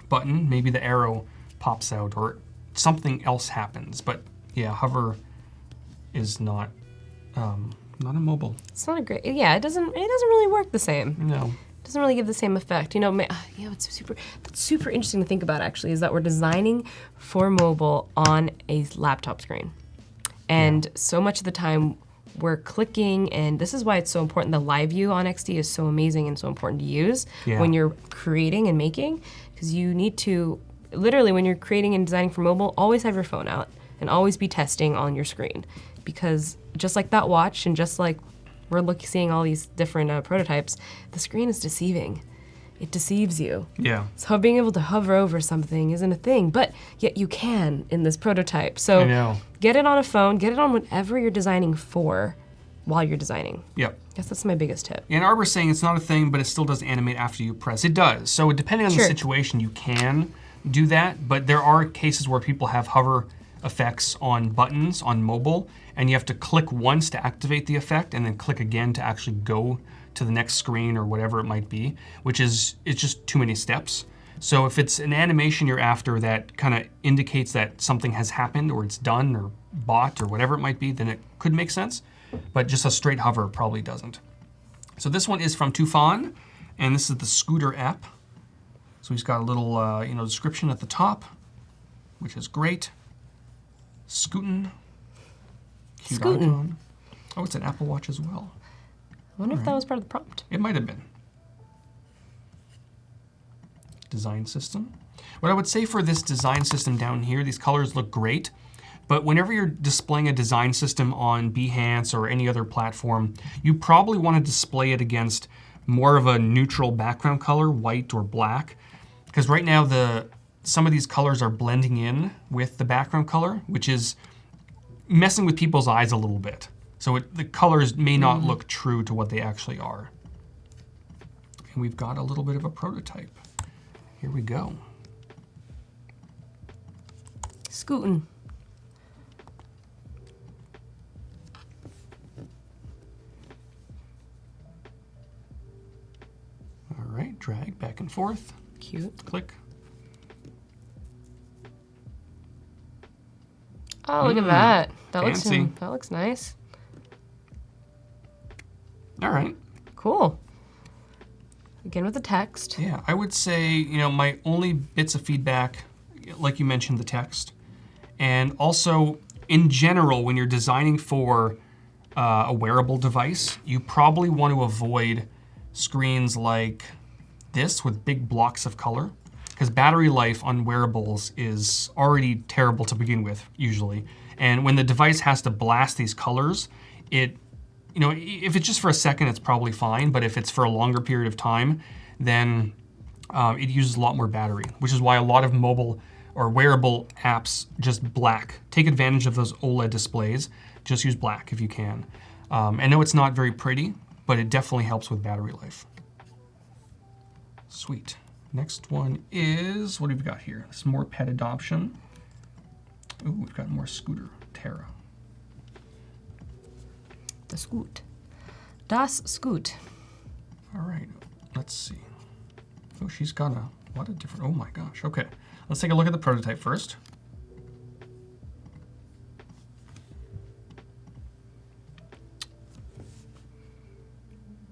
button, maybe the arrow pops out or something else happens. But yeah, hover is not a mobile. It's not a great, it doesn't really work the same. No. It doesn't really give the same effect. It's super interesting to think about actually, is that we're designing for mobile on a laptop screen. And so much of the time we're clicking, and this is why it's so important. The live view on XD is so amazing and so important to use when you're creating and making, because you need to, literally when you're creating and designing for mobile, always have your phone out and always be testing on your screen. Because just like that watch and just like we're seeing all these different prototypes, the screen is deceiving. It deceives you. Yeah. So being able to hover over something isn't a thing, but yet you can in this prototype. So I know. Get it on a phone, get it on whatever you're designing for while you're designing. Yep. I guess that's my biggest tip. And Arbor's saying it's not a thing, but it still does animate after you press. It does. So depending on the situation, you can do that, but there are cases where people have hover effects on buttons on mobile, and you have to click once to activate the effect and then click again to actually go to the next screen or whatever it might be, it's just too many steps. So if it's an animation you're after that kind of indicates that something has happened or it's done or bought or whatever it might be, then it could make sense, but just a straight hover probably doesn't. So this one is from Tufan, and this is the scooter app. So he's got a little description at the top, which is great. Scootin'. Cute icon. Oh, it's an Apple Watch as well. I wonder if that was part of the prompt. It might have been. Design system. What I would say for this design system down here, these colors look great. But whenever you're displaying a design system on Behance or any other platform, you probably want to display it against more of a neutral background color, white or black. Because right now some of these colors are blending in with the background color, which is messing with people's eyes a little bit. So the colors may not look true to what they actually are. And we've got a little bit of a prototype. Here we go. Scootin'. All right, drag back and forth. Cute. Click. Oh, look at that. Fancy. That looks nice. All right. Cool. Again with the text. Yeah, I would say, my only bits of feedback, like you mentioned, the text. And also, in general, when you're designing for a wearable device, you probably want to avoid screens like this with big blocks of color, because battery life on wearables is already terrible to begin with, usually. And when the device has to blast these colors, if it's just for a second, it's probably fine. But if it's for a longer period of time, then it uses a lot more battery, which is why a lot of mobile or wearable apps just black. Take advantage of those OLED displays. Just use black if you can. I know it's not very pretty, but it definitely helps with battery life. Sweet. Next one is, what have we got here? Some more pet adoption. Ooh, we've got more Scooter Terra. The Scoot. Das Scoot. All right, let's see. Oh, she's got a lot of different, oh my gosh. Okay, let's take a look at the prototype first.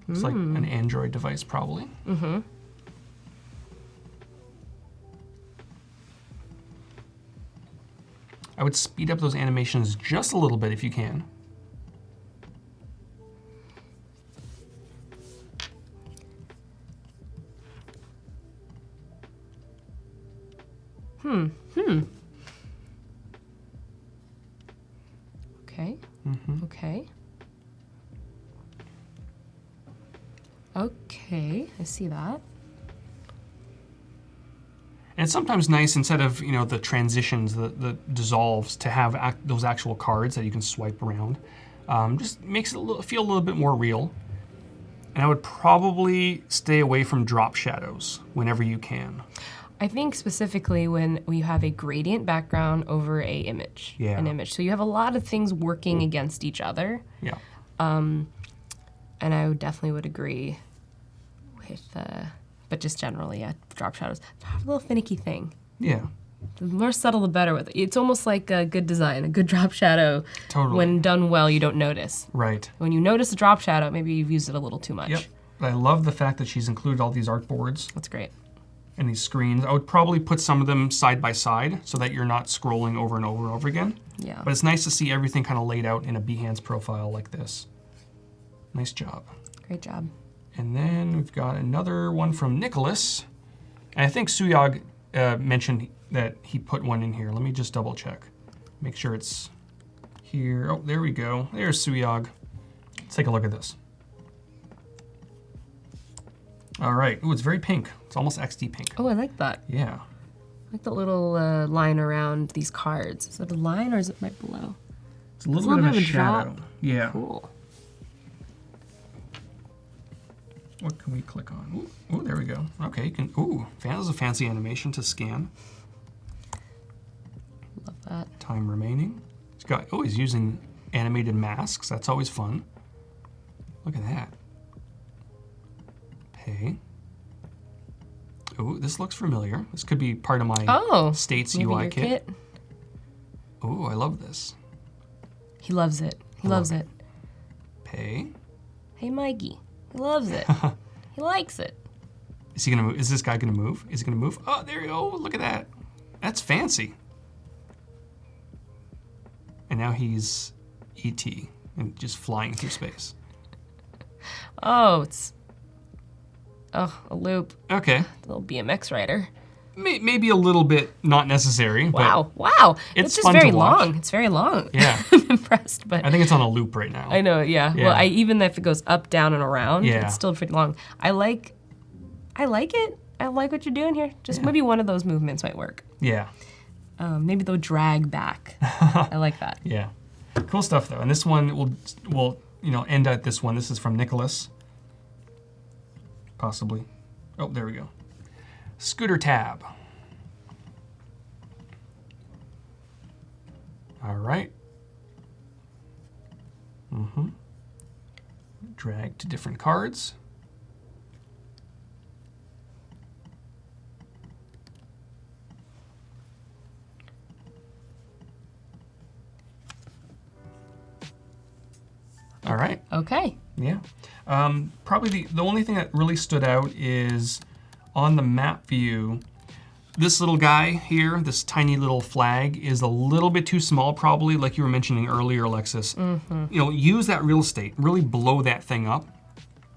It's like an Android device, probably. Mm-hmm. I would speed up those animations just a little bit if you can. Okay. Okay. Okay, I see that. And it's sometimes nice, instead of the transitions, the dissolves, to have those actual cards that you can swipe around. Just makes it feel a little bit more real. And I would probably stay away from drop shadows whenever you can. I think specifically when you have a gradient background over an image. So you have a lot of things working against each other. Yeah. And I definitely would agree with, but just generally, yeah, drop shadows. A little finicky thing. Yeah. The more subtle, the better with it. It's almost like a good design, a good drop shadow. Totally. When done well, you don't notice. Right. When you notice a drop shadow, maybe you've used it a little too much. Yep. But I love the fact that she's included all these artboards. That's great. And these screens. I would probably put some of them side by side so that you're not scrolling over and over and over again. Yeah. But it's nice to see everything kind of laid out in a Behance profile like this. Nice job. Great job. And then we've got another one from Nicholas. And I think Suyog mentioned that he put one in here. Let me just double check. Make sure it's here. Oh, there we go. There's Suyog. Let's take a look at this. All right. Ooh, it's very pink. It's almost XD pink. Oh, I like that. Yeah. I like the little line around these cards. Is it a line or is it right below? It's a little bit of a shadow. drop. Yeah. Cool. What can we click on? Ooh, there we go. Okay, you can, that was a fancy animation to scan. Love that. Time remaining. He's using animated masks. That's always fun. Look at that. Pay. Ooh, this looks familiar. This could be part of my States maybe UI your kit. Ooh, I love this. He loves it. He loves it. Pay. Hey, Mikey. He loves it. He likes it. Is he gonna move? Is this guy gonna move? Is he gonna move? Oh, there you go. Look at that. That's fancy. And now he's E.T. and just flying through space. Oh, it's a loop. Okay. The little BMX rider. maybe a little bit not necessary. Wow, but wow. It's just fun very to watch. long. It's very long. Yeah. I'm impressed, but I think it's on a loop right now. I know, yeah. Yeah. Well, even if it goes up, down, and around, Yeah. it's still pretty long. I like it. I like what you're doing here. Just maybe one of those movements might work. Yeah. Maybe they'll drag back. I like that. Yeah. Cool stuff though. And this one will end at this one. This is from Nicholas. Possibly. Oh, there we go. Scooter tab. All right. Drag to different cards. All right. Okay. Yeah. Probably the only thing that really stood out is on the map view, this little guy here, this tiny little flag, is a little bit too small probably, like you were mentioning earlier, Alexis. Use that real estate, really blow that thing up.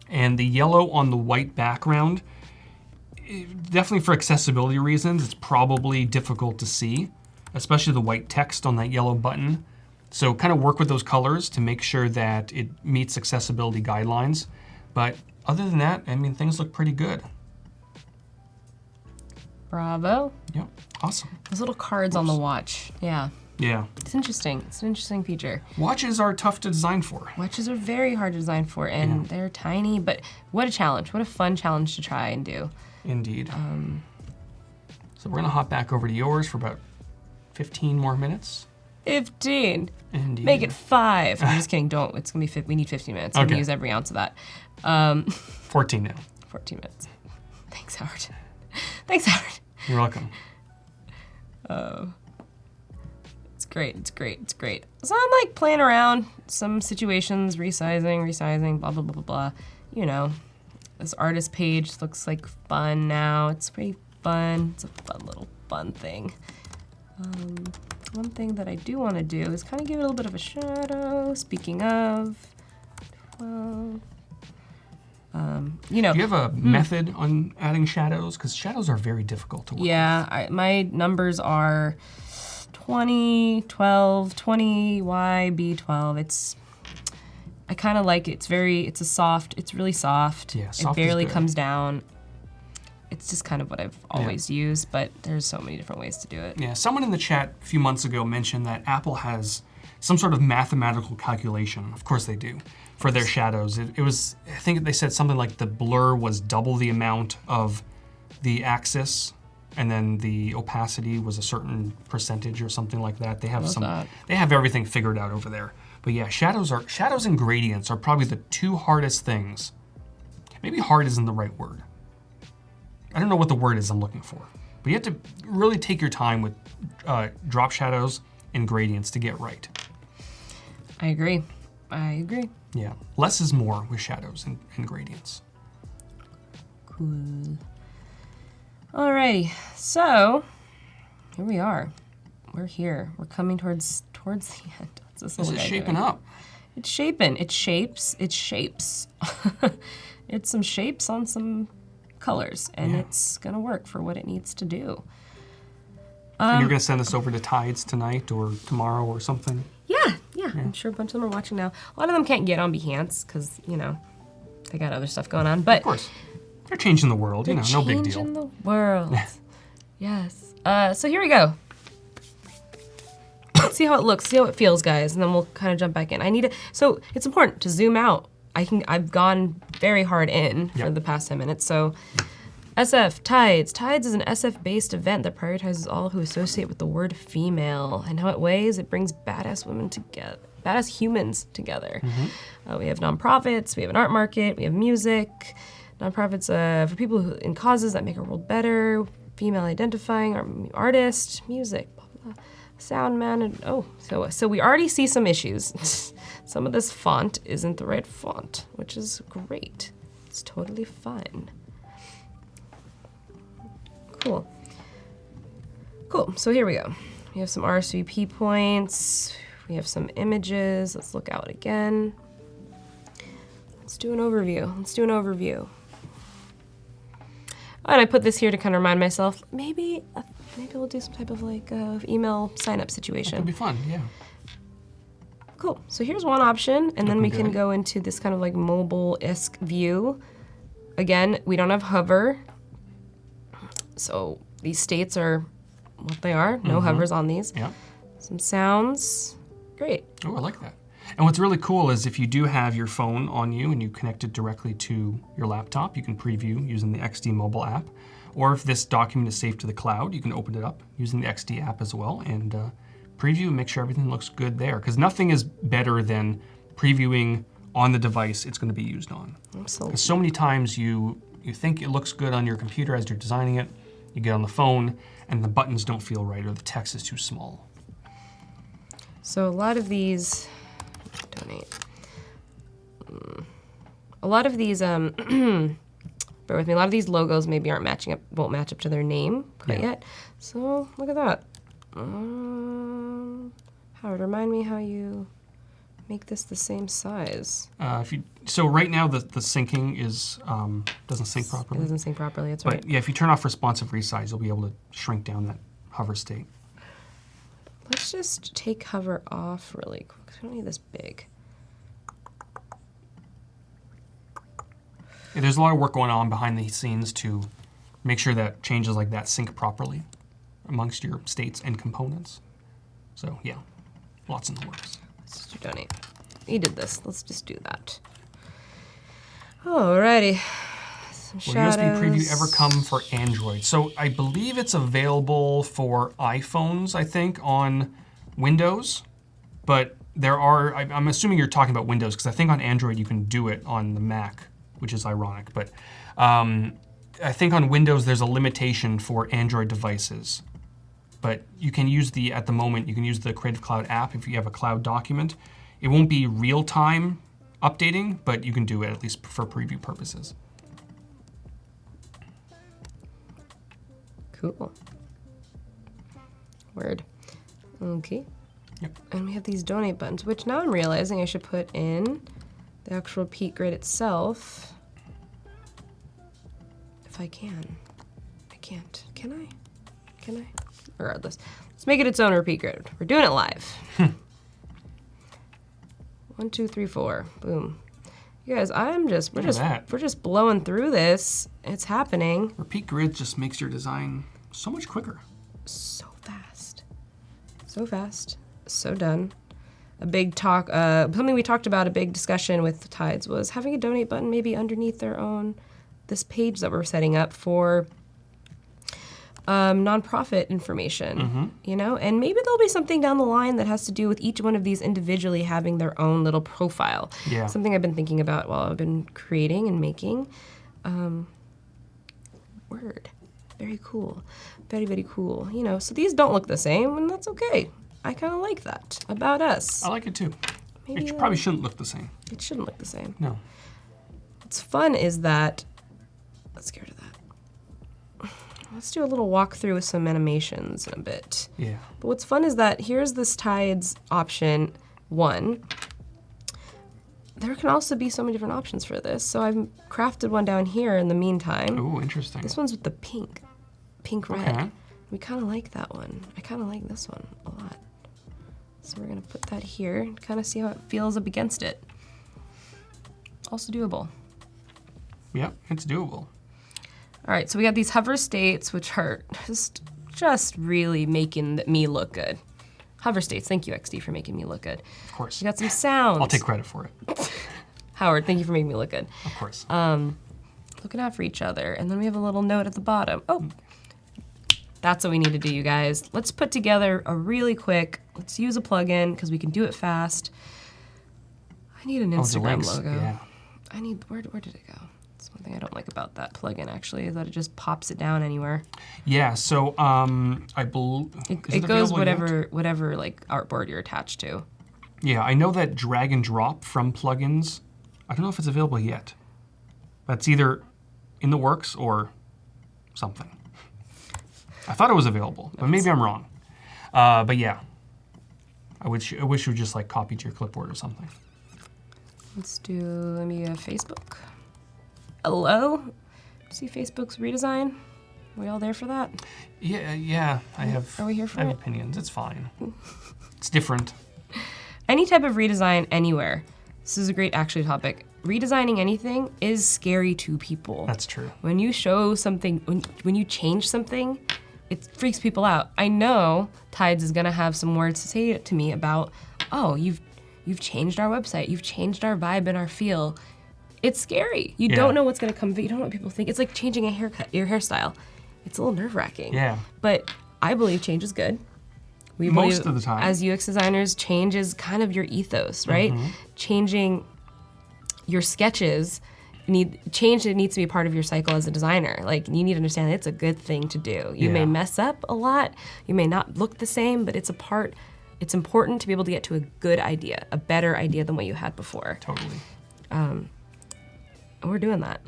And the yellow on the white background, definitely for accessibility reasons, it's probably difficult to see, especially the white text on that yellow button. So kind of work with those colors to make sure that it meets accessibility guidelines. But other than that, I mean, things look pretty good. Bravo. Yep, awesome. Those little cards on the watch. Yeah. Yeah. It's interesting. It's an interesting feature. Watches are tough to design for. Watches are very hard to design for, and they're tiny, but what a challenge. What a fun challenge to try and do. Indeed. So we're gonna hop back over to yours for about 15 more minutes. 15. Indeed. Make it 5. I'm just kidding. Don't. It's gonna be. We need 15 minutes. We're Okay. gonna use every ounce of that. 14 now. 14 minutes. Thanks, Howard. Thanks, Howard. You're welcome. It's great. It's great. It's great. So I'm like playing around some situations, resizing, blah blah blah blah blah. You know, this artist page looks like fun now. It's pretty fun. It's a fun little fun thing. One thing that I do want to do is kind of give it a little bit of a shadow. Speaking of, well, Do you have a method on adding shadows? Because shadows are very difficult to work yeah, my numbers are 20, 12, 20, Y, B12. I kind of like it. It's really soft. Yeah, soft it is barely good. comes down. It's just kind of what I've always used, but there's so many different ways to do it. Yeah, someone in the chat a few months ago mentioned that Apple has some sort of mathematical calculation. Of course they do, for their shadows. It was, I think they said something like the blur was double the amount of the axis, and then the opacity was a certain percentage or something like that. They have they have everything figured out over there. But yeah, shadows and gradients are probably the two hardest things. Maybe hard isn't the right word. I don't know what the word is I'm looking for. But you have to really take your time with drop shadows and gradients to get right. I agree. Yeah, less is more with shadows and gradients. Cool. Alrighty, so here we are. We're here. We're coming towards the end. What's this Is little it guy shaping doing? up? It's shaping. It shapes. It's some shapes on some colors, and it's gonna work for what it needs to do. And you're gonna send this over to Tides tonight or tomorrow or something? Yeah. I'm sure a bunch of them are watching now. A lot of them can't get on Behance because, they got other stuff going on. But Of course. They're changing the world, no big deal. changing the world. Yes. So here we go. Let's see how it looks, see how it feels, guys, and then we'll kind of jump back in. So it's important to zoom out. I've gone very hard in for the past 10 minutes. So SF, Tides. Tides is an SF-based event that prioritizes all who associate with the word female. And how it weighs, it brings badass humans together. We have nonprofits, we have an art market, we have music. Nonprofits for people in causes that make our world better, female identifying, artist, music, blah, blah, blah. Sound man, and so we already see some issues. Some of this font isn't the right font, which is great. It's totally fine. Cool. So here we go. We have some RSVP points. We have some images. Let's look out again. Let's do an overview. And I put this here to kind of remind myself, maybe we'll do some type of like email sign-up situation. That'd be fun, yeah. Cool. So here's one option, and then we Looking can good. go into this kind of like mobile-esque view. Again, we don't have hover, so these states are what they are. No hovers on these. Yeah. Some sounds. Great. Oh, I like that. And what's really cool is if you do have your phone on you and you connect it directly to your laptop, you can preview using the XD mobile app. Or if this document is saved to the cloud, you can open it up using the XD app as well and preview and make sure everything looks good there. Because nothing is better than previewing on the device it's going to be used on. Absolutely. Because so many times you think it looks good on your computer as you're designing it, you get on the phone and the buttons don't feel right or the text is too small. So a lot of these, donate. A lot of these, bear with me, a lot of these logos maybe won't match up to their name quite yet. So look at that. Howard, remind me how you make this the same size. So right now the syncing is doesn't sync It properly. doesn't sync properly, that's right. But yeah, if you turn off responsive resize, you'll be able to shrink down that hover state. Let's just take hover off really quick, 'cause we don't need this big. Yeah, there's a lot of work going on behind the scenes to make sure that changes like that sync properly amongst your states and components. So yeah, lots in the works. Let's just do donate. You did this, let's just do that. Alrighty. Some Will shadows. USB preview ever come for Android? So I believe it's available for iPhones, I think, on Windows, but there are, I'm assuming you're talking about Windows, because I think on Android you can do it on the Mac, which is ironic, but I think on Windows there's a limitation for Android devices. But you can use at the moment, you can use the Creative Cloud app if you have a cloud document. It won't be real-time updating, but you can do it at least for preview purposes. Cool. Word. Okay. Yep. And we have these donate buttons, which now I'm realizing I should put in the actual peak grid itself. If I can. I can't. Can I? Can I? Regardless. Let's make it its own repeat grid. We're doing it live. 1, 2, 3, 4. Boom. You guys, we're just blowing through this. It's happening. Repeat grid just makes your design so much quicker. So fast. So fast. So done. A big talk, something we talked about, a big discussion with Tides was having a donate button maybe underneath this page that we're setting up for nonprofit information, you know? And maybe there'll be something down the line that has to do with each one of these individually having their own little profile. Yeah. Something I've been thinking about while I've been creating and making. Word. Very cool. Very, very cool. You know, so these don't look the same, and that's okay. I kind of like that about us. I like it too. Maybe It probably shouldn't look the same. it shouldn't look the same. No. What's fun is that, let's get rid of that. Let's do a little walkthrough with some animations in a bit. Yeah. But what's fun is that here's this Tides option 1. There can also be so many different options for this. So I've crafted one down here in the meantime. Ooh, interesting. This one's with the pink red. Okay. We kind of like that one. I kind of like this one a lot. So we're gonna put that here and kind of see how it feels up against it. Also doable. Yep, it's doable. All right, so we got these hover states, which are just really making me look good. Hover states, thank you, XD, for making me look good. Of course. We got some sounds. I'll take credit for it. Howard, thank you for making me look good. Of course. Looking out for each other, and then we have a little note at the bottom. Oh, that's what we need to do, you guys. Let's put together a really quick, let's use a plugin, because we can do it fast. I need an the Instagram links, logo. yeah. I need, where did it go? That's one thing I don't like about that plugin, actually, is that it just pops it down anywhere. Yeah, so I believe... It goes whatever like artboard you're attached to. Yeah, I know that drag and drop from plugins, I don't know if it's available yet. That's either in the works or something. I thought it was available, but maybe I'm wrong. But yeah, I wish it would just like copy to your clipboard or something. Let's do, let me Facebook. Hello? See Facebook's redesign? Are we all there for that? Yeah. Are we here for I have it? opinions. It's fine. It's different. Any type of redesign anywhere. This is a great actually topic. Redesigning anything is scary to people. That's true. When you show something, when you change something, it freaks people out. I know Tides is gonna have some words to say to me about, oh, you've changed our website, you've changed our vibe and our feel. It's scary. You don't know what's gonna come, but you don't know what people think. It's like changing a haircut, your hairstyle. It's a little nerve-wracking. Yeah. But I believe change is good. We Most believe, of the time. as UX designers, change is kind of your ethos, right? Changing your sketches, change that needs to be part of your cycle as a designer. Like, you need to understand that it's a good thing to do. You may mess up a lot, you may not look the same, but it's important to be able to get to a good idea, a better idea than what you had before. Totally. And we're doing that.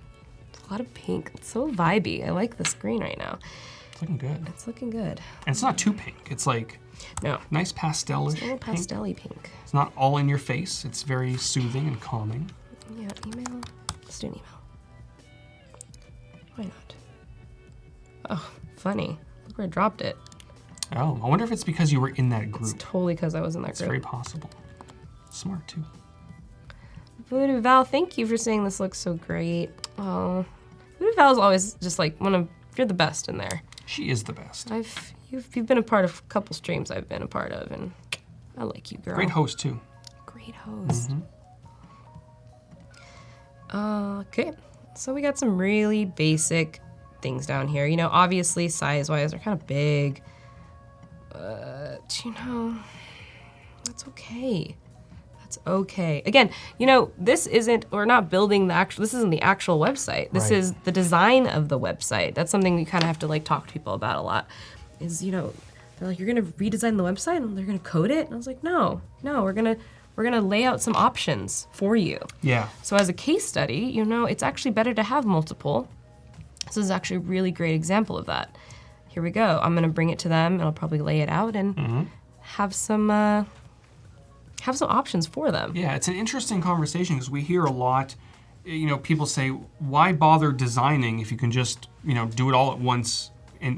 It's a lot of pink. It's so vibey. I like the screen right now. It's looking good. It's looking good. And it's not too pink. It's like No. nice pastel-ish It's a little pink. pastel-y pink. It's not all in your face. It's very soothing and calming. Yeah, email. Let's do an email. Why not? Oh, funny. Look where I dropped it. Oh, I wonder if it's because you were in that It's group. totally because I was in that It's group. very possible. Smart, too. Voodoo Val, thank you for saying this looks so great. Oh, Voodoo Val is always just like you're the best in there. She is the best. You've been a part of a couple streams I've been a part of, and I like you, girl. Great host, too. Great host. Okay, so we got some really basic things down here. You know, obviously size-wise they're kind of big, but you know, that's okay. That's okay. Again, you know, we're not building this isn't the actual website. This is the design of the website. That's something we kind of have to like talk to people about a lot. Is, you know, they're like, you're gonna redesign the website and they're gonna code it? And I was like, no, we're gonna lay out some options for you. Yeah. So as a case study, you know, it's actually better to have multiple. This is actually a really great example of that. Here we go. I'm gonna bring it to them and I'll probably lay it out and have some options for them. Yeah, it's an interesting conversation because we hear a lot, you know, people say, why bother designing if you can just, you know, do it all at once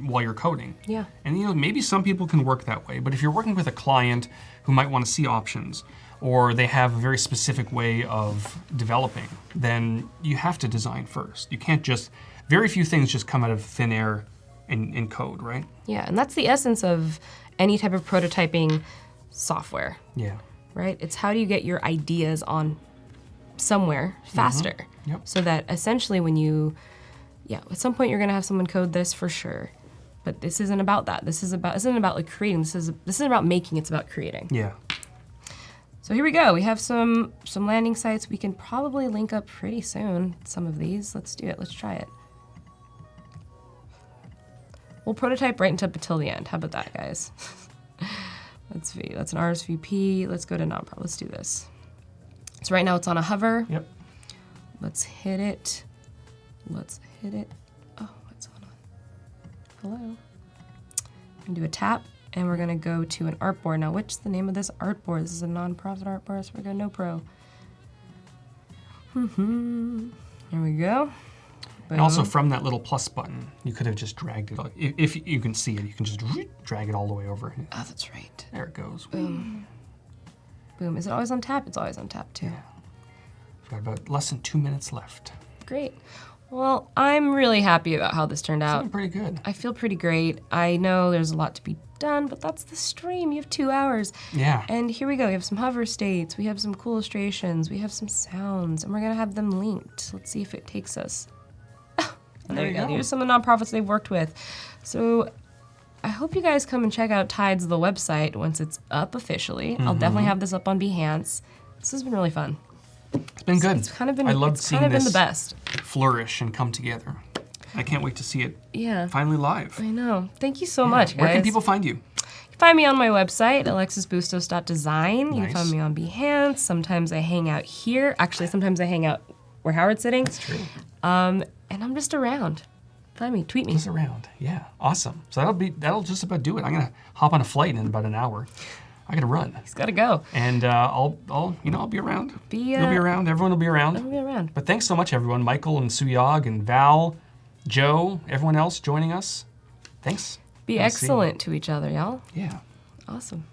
while you're coding? Yeah. And, you know, maybe some people can work that way, but if you're working with a client who might want to see options, or they have a very specific way of developing, then you have to design first. You can't very few things just come out of thin air in code, right? Yeah, and that's the essence of any type of prototyping software, Yeah. right? It's how do you get your ideas on somewhere faster, Yep. so that essentially at some point you're gonna have someone code this for sure, but this isn't about that. This isn't about like creating. This isn't about making. It's about creating. Yeah. So here we go. We have some landing sites. We can probably link up pretty soon. Some of these. Let's do it. Let's try it. We'll prototype right until the end. How about that, guys? Let's see. That's an RSVP. Let's go to nonprofit. Let's do this. So right now it's on a hover. Yep. Let's hit it. Oh, what's going on? Hello. And do a tap, and we're gonna go to an artboard. Now, what's the name of this artboard? This is a non-profit artboard, so we're gonna no pro. Here we go. And also from that little plus button, you could have just dragged it. If you can see it, you can just drag it all the way over. Oh, that's right. There it goes. Boom. Boom. Is it always on tap? It's always on tap, too. Yeah. We've got about less than 2 minutes left. Great. Well, I'm really happy about how this turned out. It's pretty good. I feel pretty great. I know there's a lot to be done, but that's the stream. You have 2 hours. Yeah. And here we go. We have some hover states. We have some cool illustrations. We have some sounds. And we're going to have them linked. Let's see if it takes us. There you go. Here's some of the nonprofits they've worked with. So I hope you guys come and check out Tides, the website, once it's up officially. I'll definitely have this up on Behance. This has been really fun. It's been good. It's kind of been, I loved it's seeing kind of been this the best. flourish and come together. I can't wait to see it finally live. I know. Thank you so much, guys. Where can people find you? You can find me on my website, alexisbustos.design. You Nice. can find me on Behance. Sometimes I hang out here. Actually, sometimes I hang out where Howard's sitting. That's true. And I'm just around. Find me, tweet me. Just around. Yeah, awesome. So that'll just about do it. I'm gonna hop on a flight in about an hour. I gotta run. He's gotta go. And I'll be around. You'll be around. Everyone will be around. I'll be around. But thanks so much, everyone. Michael and Suyog and Val, Joe, everyone else joining us, thanks. Be I'll see you. excellent to each other, y'all. Yeah. Awesome.